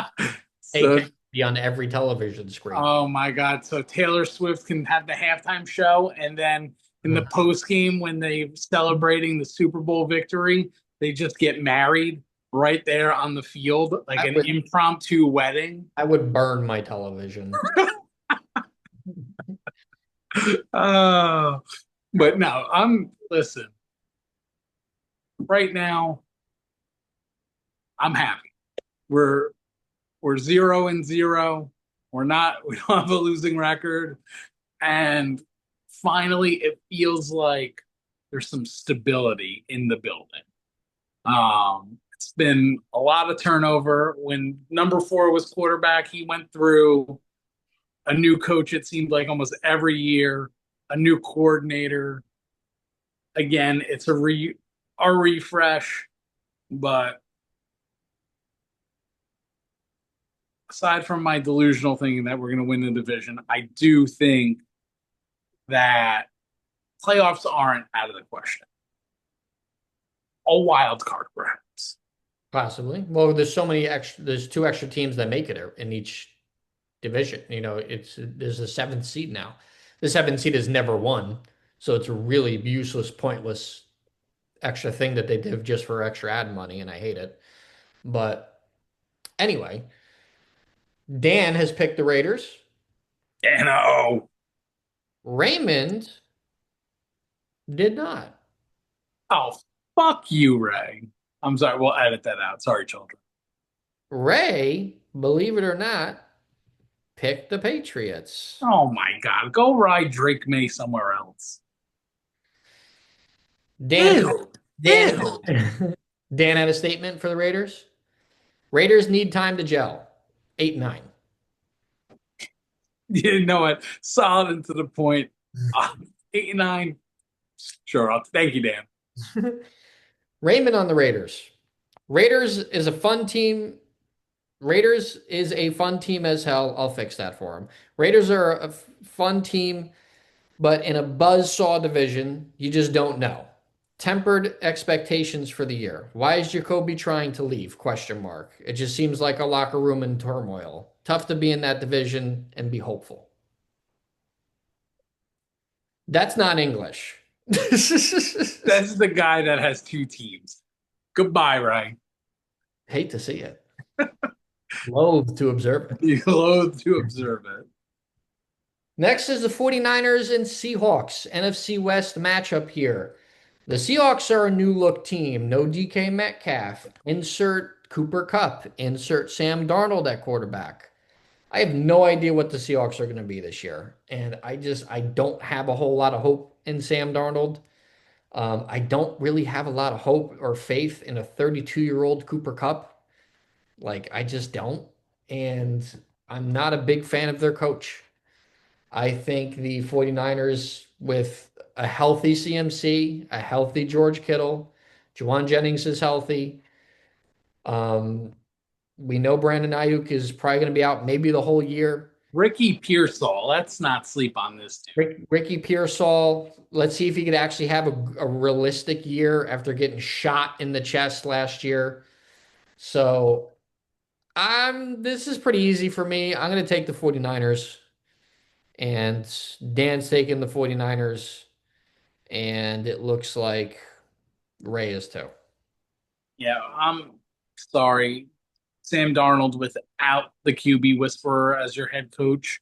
So, AK be on every television screen. oh my God. So Taylor Swift can have the halftime show, and then in the post game, when they celebrating the Super Bowl victory, they just get married right there on the field, like I an would impromptu wedding. I would burn my television. Uh, but no, listen, right now, I'm happy. We're we're 0-0. We don't have a losing record. And finally, it feels like there's some stability in the building. It's been a lot of turnover. When number 4 was quarterback, he went through a new coach, it seemed like almost every year, a new coordinator. Again, it's a refresh, but aside from my delusional thinking that we're going to win the division, I do think that playoffs aren't out of the question. A wild card, perhaps. Possibly. Well, there's two extra teams that make it in each division. There's a seventh seed now. The seventh seed has never won, so it's a really useless, pointless extra thing that they did just for extra ad money, and I hate it. But anyway, Dan has picked the Raiders. And oh, Raymond did not. oh, fuck you, Ray. I'm sorry. We'll edit that out. Sorry, children. Ray, believe it or not, picked the Patriots. Oh my God. Go ride Drake May somewhere else. Dan, Ew. Dan, Ew. Dan had a statement for the Raiders. Raiders need time to gel. 8-9. You know what? Solid and to the point. 8-9. Sure. Thank you, Dan. Raymond on the Raiders. Raiders is a fun team. Raiders is a fun team as hell. I'll fix that for him. Raiders are a fun team, but in a buzzsaw division, you just don't know. Tempered expectations for the year. Why is Jacoby trying to leave? Question mark. It just seems like a locker room in turmoil. Tough to be in that division and be hopeful. That's not English. That's the guy that has 2 teams. Goodbye, Ray. Hate to see it. Loathe to observe it. You loathe to observe it. Next is the 49ers and Seahawks. NFC West matchup here. The Seahawks are a new look team. No DK Metcalf. Insert Cooper Kupp. Insert Sam Darnold at quarterback. I have no idea what the Seahawks are going to be this year. And I don't have a whole lot of hope in Sam Darnold. I don't really have a lot of hope or faith in a 32-year-old Cooper Kupp. Like, I just don't. And I'm not a big fan of their coach. I think the 49ers, with a healthy CMC, a healthy George Kittle, Juwan Jennings is healthy. Um, we know Brandon Ayuk is probably going to be out maybe the whole year. Ricky Pearsall. Let's not sleep on this dude. Ricky Pearsall, let's see if he could actually have a realistic year after getting shot in the chest last year. So this is pretty easy for me. I'm going to take the 49ers, and Dan's taking the 49ers, and it looks like Ray is too. Yeah, I'm sorry. Sam Darnold without the QB whisperer as your head coach.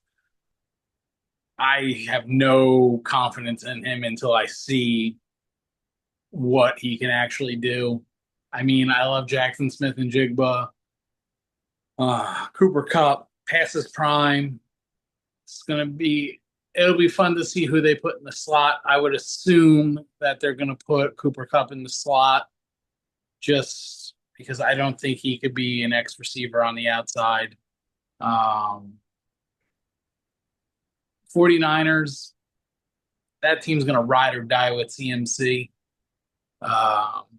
I have no confidence in him until I see what he can actually do. I mean, I love Jackson Smith and Jigba. Cooper Cup past his prime. It's gonna be it'll be fun to see who they put in the slot. I would assume that they're gonna put Cooper Cup in the slot just because I don't think he could be an X receiver on the outside. Um, 49ers, that team's gonna ride or die with CMC.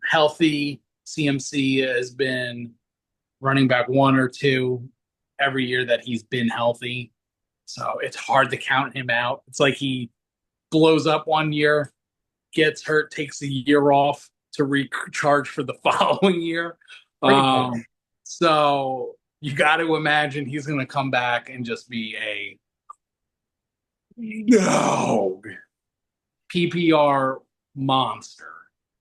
Healthy CMC has been running back one or two every year that he's been healthy. So it's hard to count him out. It's like he blows up one year, gets hurt, takes a year off to recharge for the following year. Pretty much. So you got to imagine he's going to come back and just be a no PPR monster.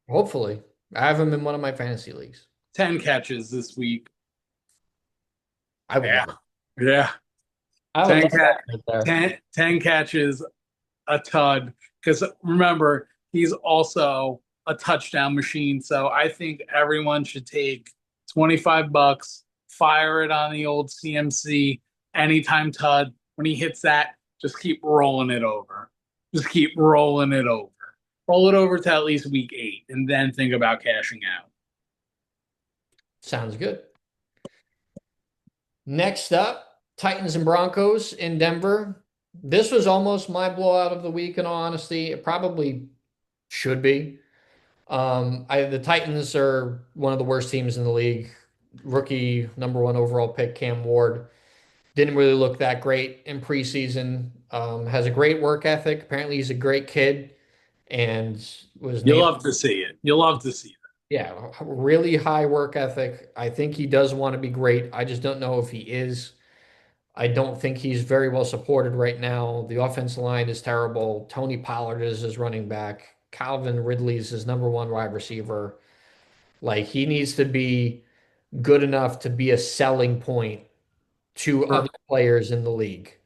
Hopefully. I have him in one of my fantasy leagues. 10 catches this week. I would Yeah. love it. Yeah. I would 10, love cat, that right there. 10 catches, a tud. Because remember, he's also a touchdown machine. So I think everyone should take $25, fire it on the old CMC anytime tud. When he hits that, just keep rolling it over. Just keep rolling it over. Roll it over to at least week 8 and then think about cashing out. Sounds good. Next up, Titans and Broncos in Denver. This was almost my blowout of the week, in all honesty. It probably should be. The Titans are one of the worst teams in the league. Rookie number one overall pick Cam Ward didn't really look that great in preseason. Has a great work ethic. Apparently, he's a great kid and was You'll named. love to see it. You'll love to see Yeah, really high work ethic. I think he does want to be great. I just don't know if he is. I don't think he's very well supported right now. The offensive line is terrible. Tony Pollard is his running back. Calvin Ridley's his number one wide receiver. Like he needs to be good enough to be a selling point to it. other players in the league.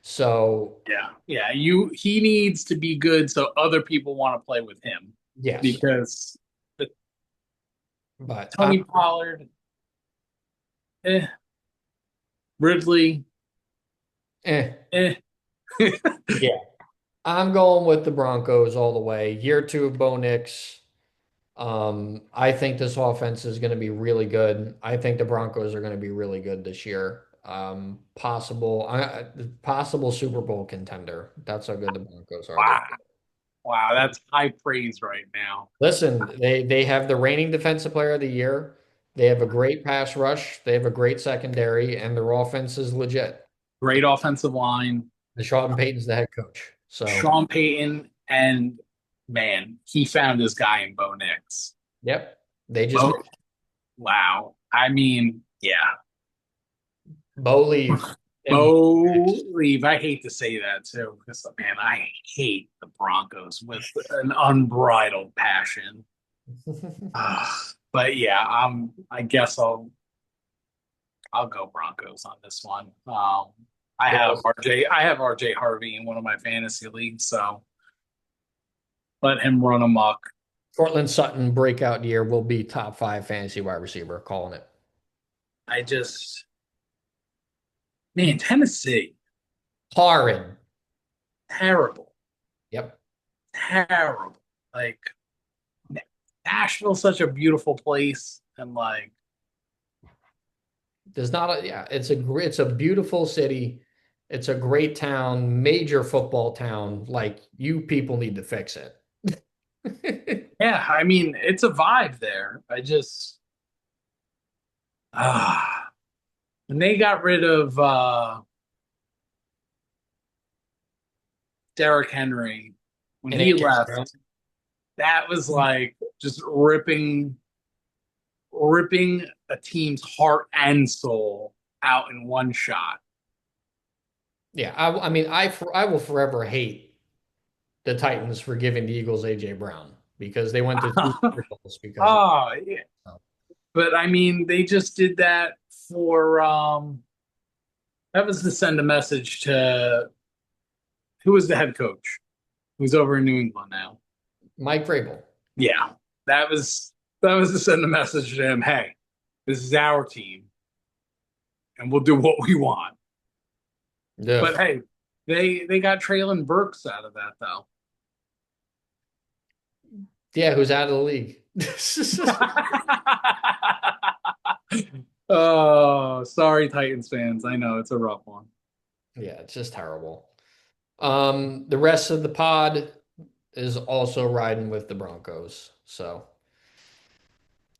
So, Yeah, yeah. He needs to be good so other people want to play with him yes, because the but Tony Pollard, eh, Ridley, eh, eh. yeah, I'm going with the Broncos all the way. Year two of Bo Nix. I think this offense is going to be really good. I think the Broncos are going to be really good this year. Possible Super Bowl contender. That's how good the Broncos are this Wow, wow, that's high praise right now. Listen, they have the reigning defensive player of the year. They have a great pass rush. They have a great secondary, and their offense is legit. Great offensive line, The Sean Payton's the head coach. So, Sean Payton, and man, he found his guy in Bo Nix. yep. They just Bo, wow. I mean, yeah, Bo leave. And Bo leave. I hate to say that too, because man, I hate the Broncos with an unbridled passion. But yeah, I guess I'll go Broncos on this one. yes. I have RJ Harvey in one of my fantasy leagues, so let him run amok. Cortland Sutton breakout year will be top five fantasy wide receiver. Calling it. I just man, Tennessee, Horrid. terrible, Yep. terrible. Like Nashville's such a beautiful place, and like There's not a yeah, it's a beautiful city. It's a great town, major football town. Like you people need to fix it. yeah, I mean it's a vibe there. I just ah, when they got rid of Derrick Henry when And he AJ Brown. left, that was like just ripping a team's heart and soul out in one shot. Yeah, I mean, I will forever hate the Titans for giving the Eagles AJ Brown because they went to two Super Bowls because of Oh, yeah. so, But I mean, they just did that for that was to send a message to who was the head coach who's over in New England now. Mike Vrabel. Yeah, that was to send a message to him. Hey, this is our team, and we'll do what we want. Yeah. But hey, they got Traylon Burks out of that though. Yeah, who's out of the league? Oh, sorry, Titans fans. I know it's a rough one. Yeah, it's just terrible. The rest of the pod is also riding with the Broncos. So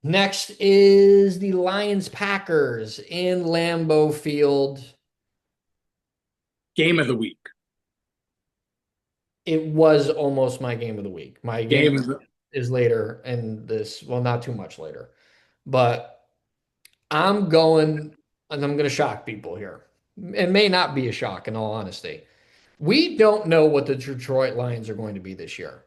next is the Lions Packers in Lambeau Field. Game of the week. It was almost my game of the week. My game Game of the is later in this, well, not too much later, but I'm going, and I'm going to shock people here. It may not be a shock in all honesty. We don't know what the Detroit Lions are going to be this year.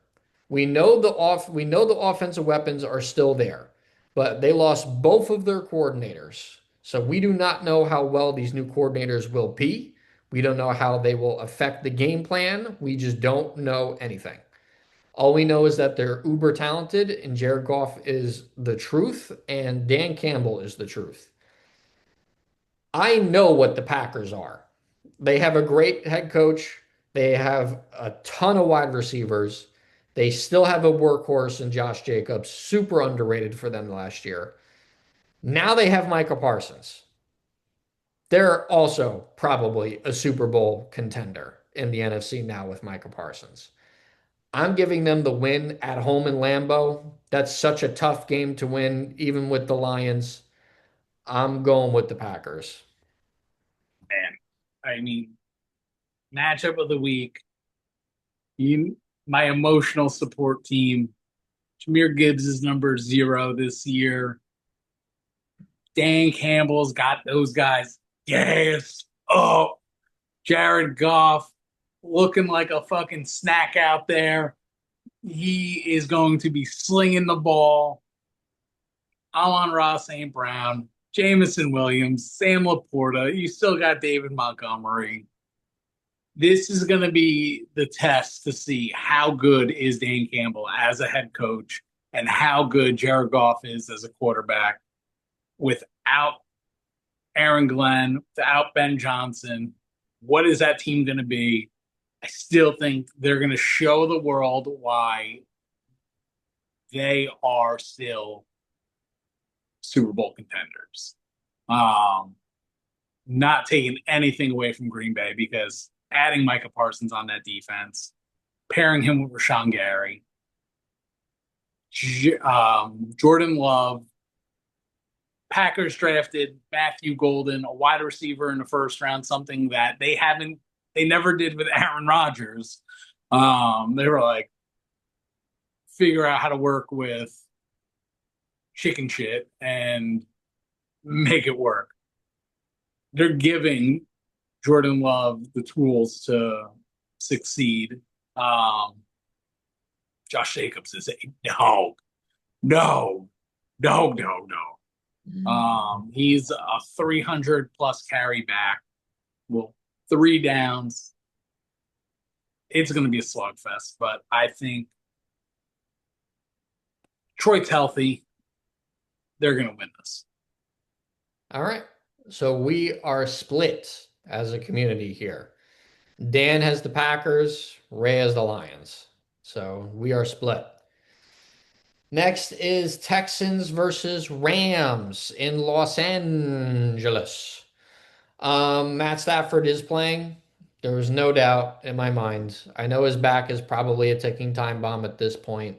We know the offensive weapons are still there, but they lost both of their coordinators. So we do not know how well these new coordinators will be. We don't know how they will affect the game plan. We just don't know anything. All we know is that they're uber talented and Jared Goff is the truth and Dan Campbell is the truth. I know what the Packers are. They have a great head coach. They have a ton of wide receivers. They still have a workhorse in Josh Jacobs, super underrated for them last year. Now they have Micah Parsons. They're also probably a Super Bowl contender in the NFC now with Micah Parsons. I'm giving them the win at home in Lambeau. That's such a tough game to win, even with the Lions. I'm going with the Packers. man. I mean, matchup of the week. You, my emotional support team. Jameer Gibbs is number 0 this year. Dan Campbell's got those guys. Yes. Oh, Jared Goff looking like a fucking snack out there. He is going to be slinging the ball. Amon-Ra St. Brown, Jamison Williams, Sam Laporta. You still got David Montgomery. This is going to be the test to see how good is Dan Campbell as a head coach and how good Jared Goff is as a quarterback without Aaron Glenn, without Ben Johnson. What is that team going to be? I still think they're going to show the world why they are still Super Bowl contenders. Um, Not taking anything away from Green Bay because adding Micah Parsons on that defense, pairing him with Rashawn Gary, Jordan Love, Packers drafted Matthew Golden, a wide receiver in the first round, something that they never did with Aaron Rodgers. They were like, figure out how to work with chicken shit and make it work. They're giving Jordan Love the tools to succeed. Um, Josh Jacobs is a no, no. He's a 300 plus carry back. Well, 3 downs. It's going to be a slugfest, but I think Detroit's healthy. They're going to win this. All right. So we are split as a community here. Dan has the Packers, Ray has the Lions. So we are split. Next is Texans versus Rams in Los Angeles. Matt Stafford is playing. There was no doubt in my mind. I know his back is probably a ticking time bomb at this point,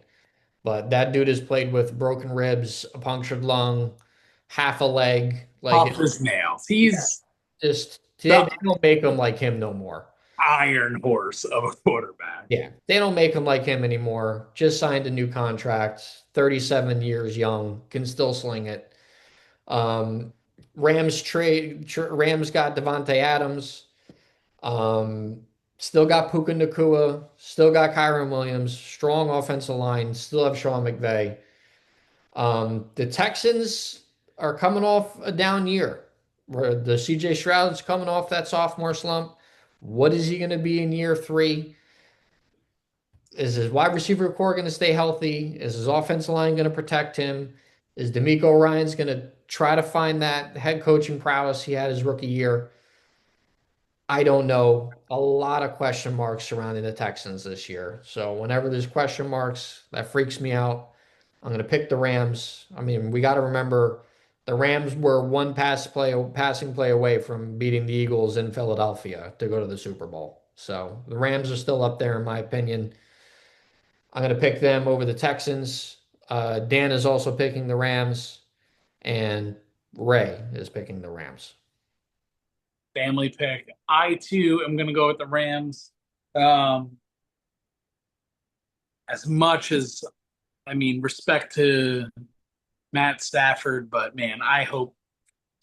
but that dude has played with broken ribs, a punctured lung, half a leg. Like, Tough as nails. yeah, He's just they the don't make him like him no more. iron horse of a quarterback. Yeah, they don't make him like him anymore. Just signed a new contract, 37 years young, can still sling it. Um, Rams got Devontae Adams. Um, Still got Puka Nacua, still got Kyron Williams, strong offensive line, still have Sean McVay. The Texans are coming off a down year. Where the CJ Stroud's coming off that sophomore slump. What is he going to be in year 3? Is his wide receiver core going to stay healthy? Is his offensive line going to protect him? Is D'Amico Ryan's going to try to find that head coaching prowess he had his rookie year? I don't know. A lot of question marks surrounding the Texans this year. So whenever there's question marks, that freaks me out. I'm going to pick the Rams. I mean, we got to remember the Rams were one passing play away from beating the Eagles in Philadelphia to go to the Super Bowl. So the Rams are still up there in my opinion. I'm going to pick them over the Texans. Dan is also picking the Rams, and Ray is picking the Rams. Family pick. I too am going to go with the Rams. Um, as much as I mean, respect to Matt Stafford, but man, I hope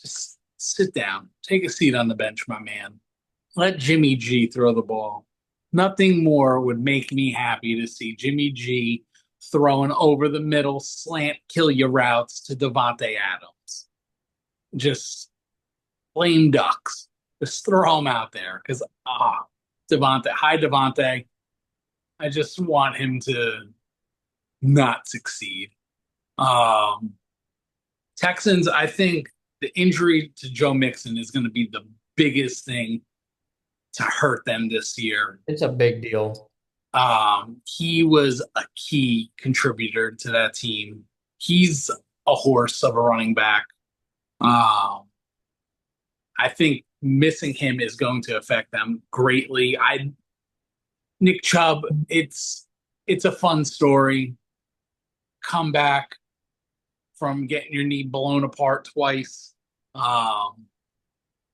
just sit down, take a seat on the bench, my man. Let Jimmy G throw the ball. Nothing more would make me happy to see Jimmy G throwing over the middle slant kill your routes to Devontae Adams. Just lame ducks. Just throw him out there because Devontae, hi Devontae. I just want him to not succeed. Um, Texans, I think the injury to Joe Mixon is going to be the biggest thing to hurt them this year. It's a big deal. He was a key contributor to that team. He's a horse of a running back. Um, I think missing him is going to affect them greatly. I Nick Chubb, it's a fun story. Come back from getting your knee blown apart twice. Um,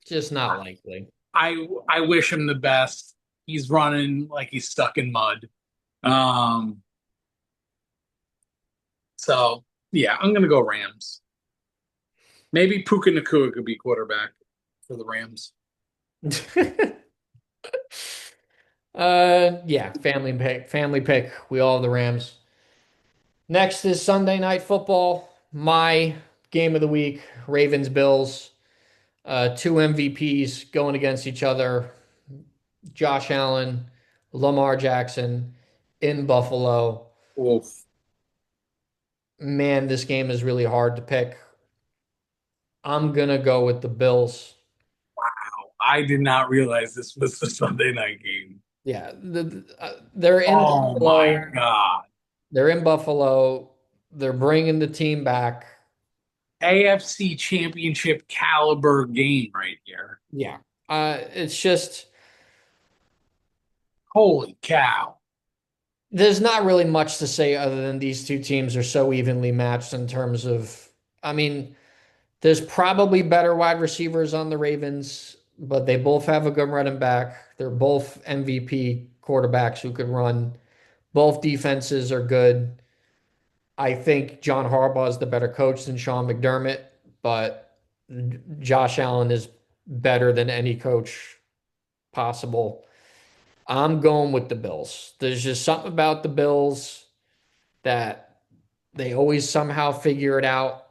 Just not likely. I wish him the best. He's running like he's stuck in mud. Um, so yeah, I'm gonna go Rams. Maybe Puka Nakua could be quarterback for the Rams. Yeah, family pick, family pick. We all have the Rams. Next is Sunday Night Football. My game of the week, Ravens Bills. Two MVPs going against each other. Josh Allen, Lamar Jackson in Buffalo. Oof. Man, this game is really hard to pick. I'm gonna go with the Bills. I did not realize this was the Sunday night game. Yeah, they're in Oh my Buffalo. God. They're in Buffalo. They're bringing the team back. AFC championship caliber game right here. Yeah. It's just Holy cow. there's not really much to say other than these two teams are so evenly matched in terms of, I mean, there's probably better wide receivers on the Ravens, but they both have a good running back. They're both MVP quarterbacks who could run. Both defenses are good. I think John Harbaugh is the better coach than Sean McDermott, but Josh Allen is better than any coach possible. I'm going with the Bills. There's just something about the Bills that they always somehow figure it out,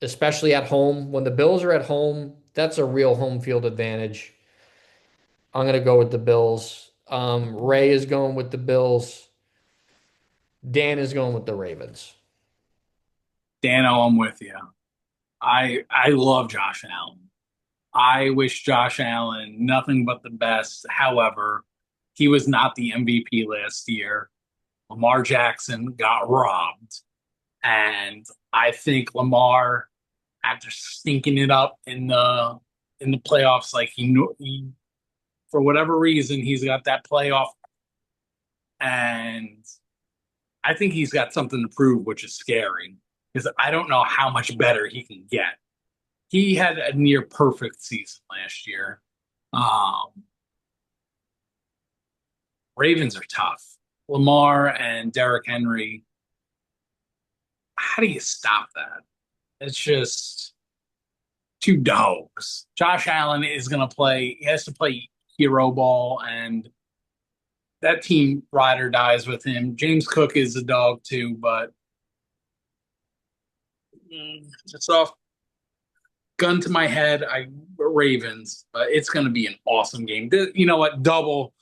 especially at home. When the Bills are at home, that's a real home field advantage. I'm going to go with the Bills. Ray is going with the Bills. Dan is going with the Ravens. Dano, I'm with you. I love Josh Allen. I wish Josh Allen nothing but the best. However, he was not the MVP last year. Lamar Jackson got robbed. And I think Lamar, after stinking it up in the playoffs, like he knew for whatever reason, he's got that playoff. And I think he's got something to prove, which is scary because I don't know how much better he can get. He had a near perfect season last year. Um, Ravens are tough. Lamar and Derrick Henry, how do you stop that? It's just two dogs. Josh Allen is going to play, he has to play hero ball, and that team ride or dies with him. James Cook is a dog too, but it's off gun to my head. I Ravens. It's going to be an awesome game. You know what? Double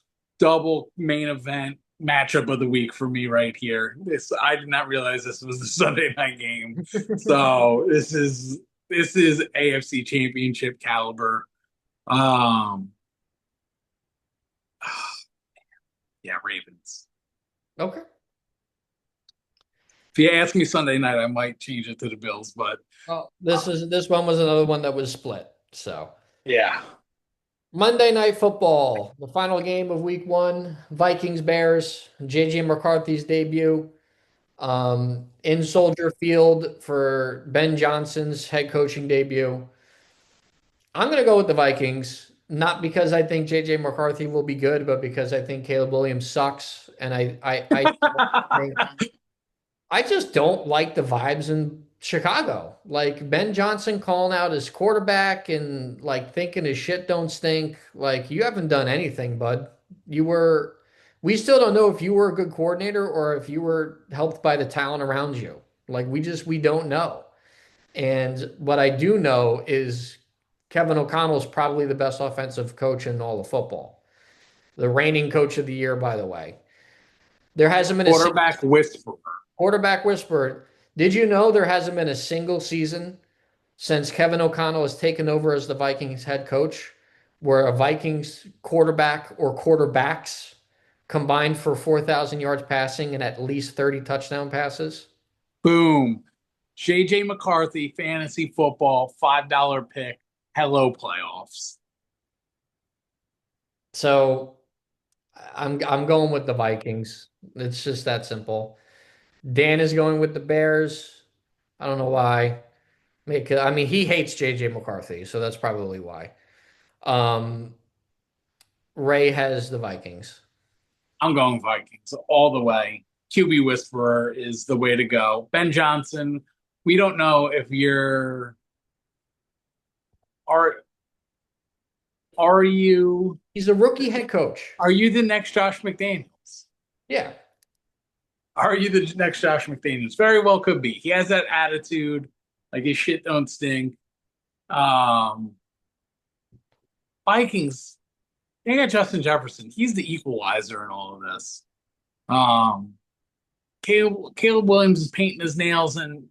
main event. matchup of the week for me right here. This I did not realize this was the Sunday night game. So this is AFC Championship caliber. Um yeah, Ravens. Okay. If you ask me Sunday night, I might change it to the Bills, but Well, uh, this one was another one that was split. So yeah. Monday Night Football, the final game of Week One, Vikings Bears, JJ McCarthy's debut. In Soldier Field for Ben Johnson's head coaching debut. I'm going to go with the Vikings, not because I think JJ McCarthy will be good, but because I think Caleb Williams sucks, and I think I just don't like the vibes in Chicago. Like Ben Johnson calling out his quarterback and like thinking his shit don't stink. Like you haven't done anything, bud. You were, we still don't know if you were a good coordinator or if you were helped by the talent around you. Like we don't know. And what I do know is Kevin O'Connell is probably the best offensive coach in all of football. The reigning coach of the year, by the way. There hasn't been a Quarterback whisperer. quarterback whisperer. Did you know there hasn't been a single season since Kevin O'Connell has taken over as the Vikings head coach where a Vikings quarterback or quarterbacks combined for 4,000 yards passing and at least 30 touchdown passes? Boom. JJ McCarthy, fantasy football, $5 pick. Hello, playoffs. So I'm going with the Vikings. It's just that simple. Dan is going with the Bears. I don't know why. I mean, he hates JJ McCarthy, so that's probably why. Um, Ray has the Vikings. I'm going Vikings all the way. QB whisperer is the way to go. Ben Johnson, we don't know if you're are are you He's a rookie head coach. are you the next Josh McDaniels? Yeah. Are you the next Josh McDaniels? Very well could be. He has that attitude, like his shit don't stink. Um Vikings, they got Justin Jefferson. He's the equalizer in all of this. Um Caleb Williams is painting his nails, and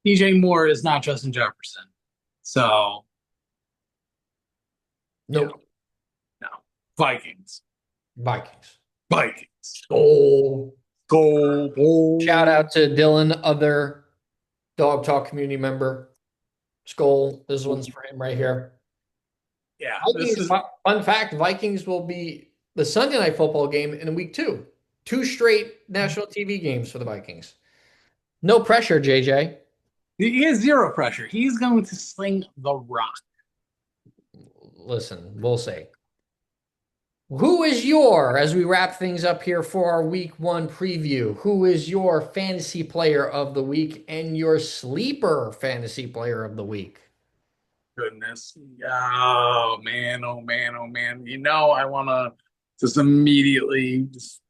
DJ Moore is not Justin Jefferson. So, you know, Nope. no. Vikings. Vikings. Vikings. Oh. Go, Shout go. out to Dylan, other Dog Talk community member. Skull. This one's for him right here. Yeah, this Vikings, is fun fact, Vikings will be the Sunday night football game in week two. Two straight national TV games for the Vikings. No pressure, JJ. he has zero pressure. He's going to sling the rock. Listen, we'll see. As we wrap things up here for our week one preview, who is your fantasy player of the week and your sleeper fantasy player of the week? Goodness. Oh man, oh man, oh man. I wanna just immediately just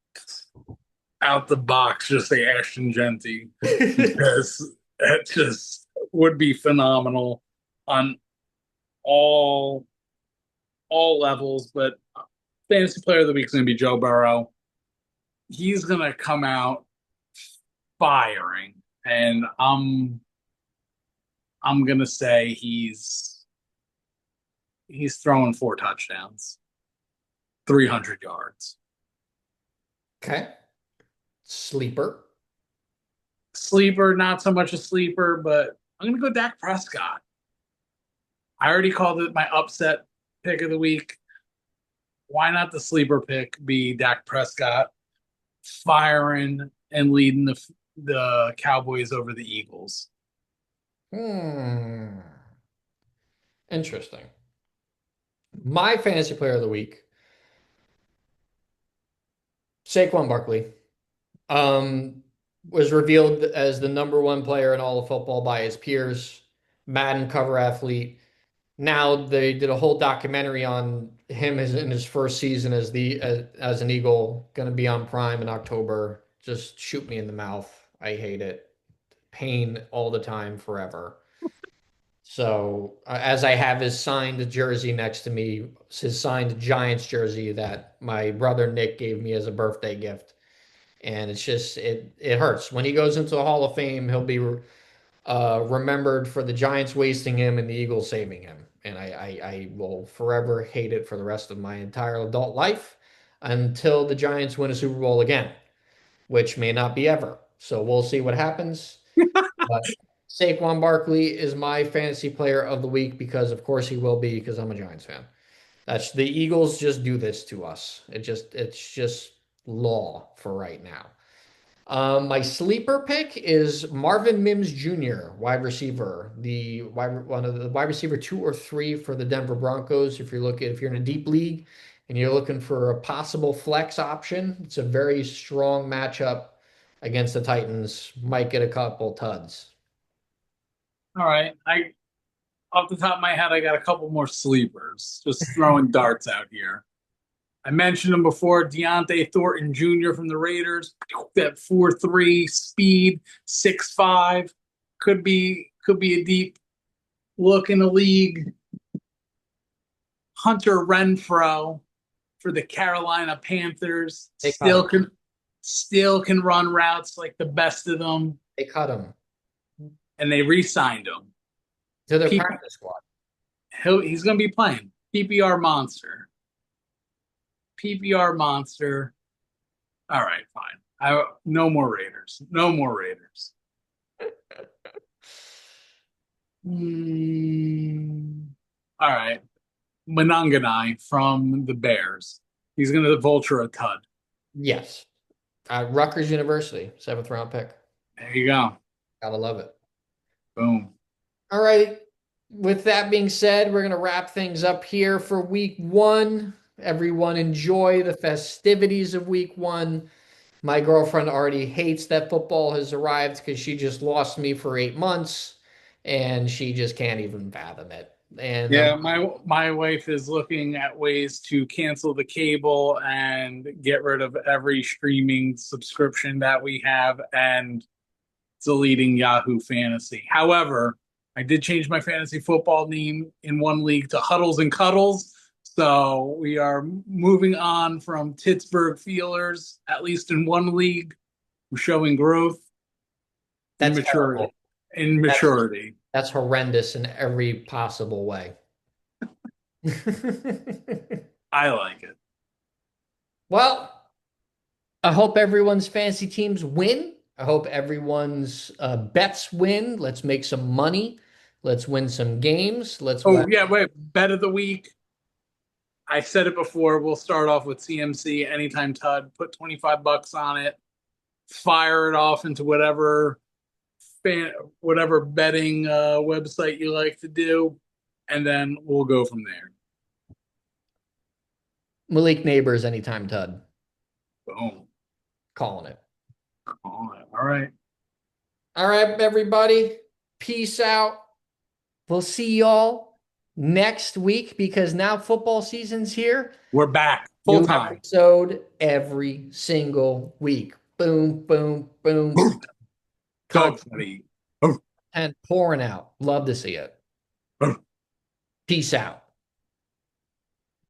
out the box just say Ashton Genty because that just would be phenomenal on all all levels. But fantasy player of the week is going to be Joe Burrow. He's going to come out firing, and I'm going to say he's throwing 4 touchdowns, 300 yards. Okay. Sleeper. Sleeper, not so much a sleeper, but I'm going to go Dak Prescott. I already called it my upset pick of the week. Why not the sleeper pick be Dak Prescott firing and leading the Cowboys over the Eagles? Hmm. Interesting. My fantasy player of the week, Saquon Barkley, um, was revealed as the number one player in all of football by his peers, Madden cover athlete. Now they did a whole documentary on him in his first season as an Eagle, going to be on Prime in October. Just shoot me in the mouth. I hate it. Pain all the time, forever. So as I have his signed jersey next to me, his signed Giants jersey that my brother Nick gave me as a birthday gift. And it's just it hurts. When he goes into the Hall of Fame, he'll be remembered for the Giants wasting him and the Eagles saving him. And I will forever hate it for the rest of my entire adult life until the Giants win a Super Bowl again, which may not be ever. So we'll see what happens. But Saquon Barkley is my fantasy player of the week because, of course, he will be because I'm a Giants fan. That's the Eagles just do this to us. It's just law for right now. My sleeper pick is Marvin Mims Jr., wide receiver, one of the wide receiver 2 or 3 for the Denver Broncos. If you're in a deep league and you're looking for a possible flex option, it's a very strong matchup against the Titans. Might get a couple tuds. All right. I Off the top of my head, I got a couple more sleepers. Just throwing darts out here. I mentioned him before, Deontay Thornton Jr. from the Raiders. That 4.3 speed, 6'5", could be a deep look in the league. Hunter Renfrow for the Carolina Panthers They cut him. still can run routes like the best of them, They cut him and they re-signed him. to their P- practice squad. he's going to be playing PPR monster. PPR monster. All right, fine. No more Raiders. No more Raiders. All right. Monanganai from the Bears. He's going to vulture a tud. Yes. Rutgers University, 7th round pick. There you go. Gotta love it. Boom. All right. With that being said, we're going to wrap things up here for week one. Everyone enjoy the festivities of week one. My girlfriend already hates that football has arrived because she just lost me for 8 months and she just can't even fathom it. And Yeah, my wife is looking at ways to cancel the cable and get rid of every streaming subscription that we have and deleting Yahoo Fantasy. However, I did change my fantasy football name in one league to Huddles and Cuddles. So we are moving on from Pittsburgh Feelers, at least in one league. We're showing growth in that's terrible. maturity. In That's maturity. that's horrendous in every possible way. I like it. Well, I hope everyone's fantasy teams win. I hope everyone's bets win. Let's make some money. Let's win some games. Oh, yeah, wait. Bet of the week. I said it before. We'll start off with CMC anytime Tud. Put $25 on it. Fire it off into whatever betting website you like to do, and then we'll go from there. Malik Neighbors anytime, Tud. Boom. Calling it. All right. All right, everybody. Peace out. We'll see y'all next week because now football season's here. We're back full New time. episode every single week. Boom, boom, boom. Dog funny. And pouring out. Love to see it. Peace out.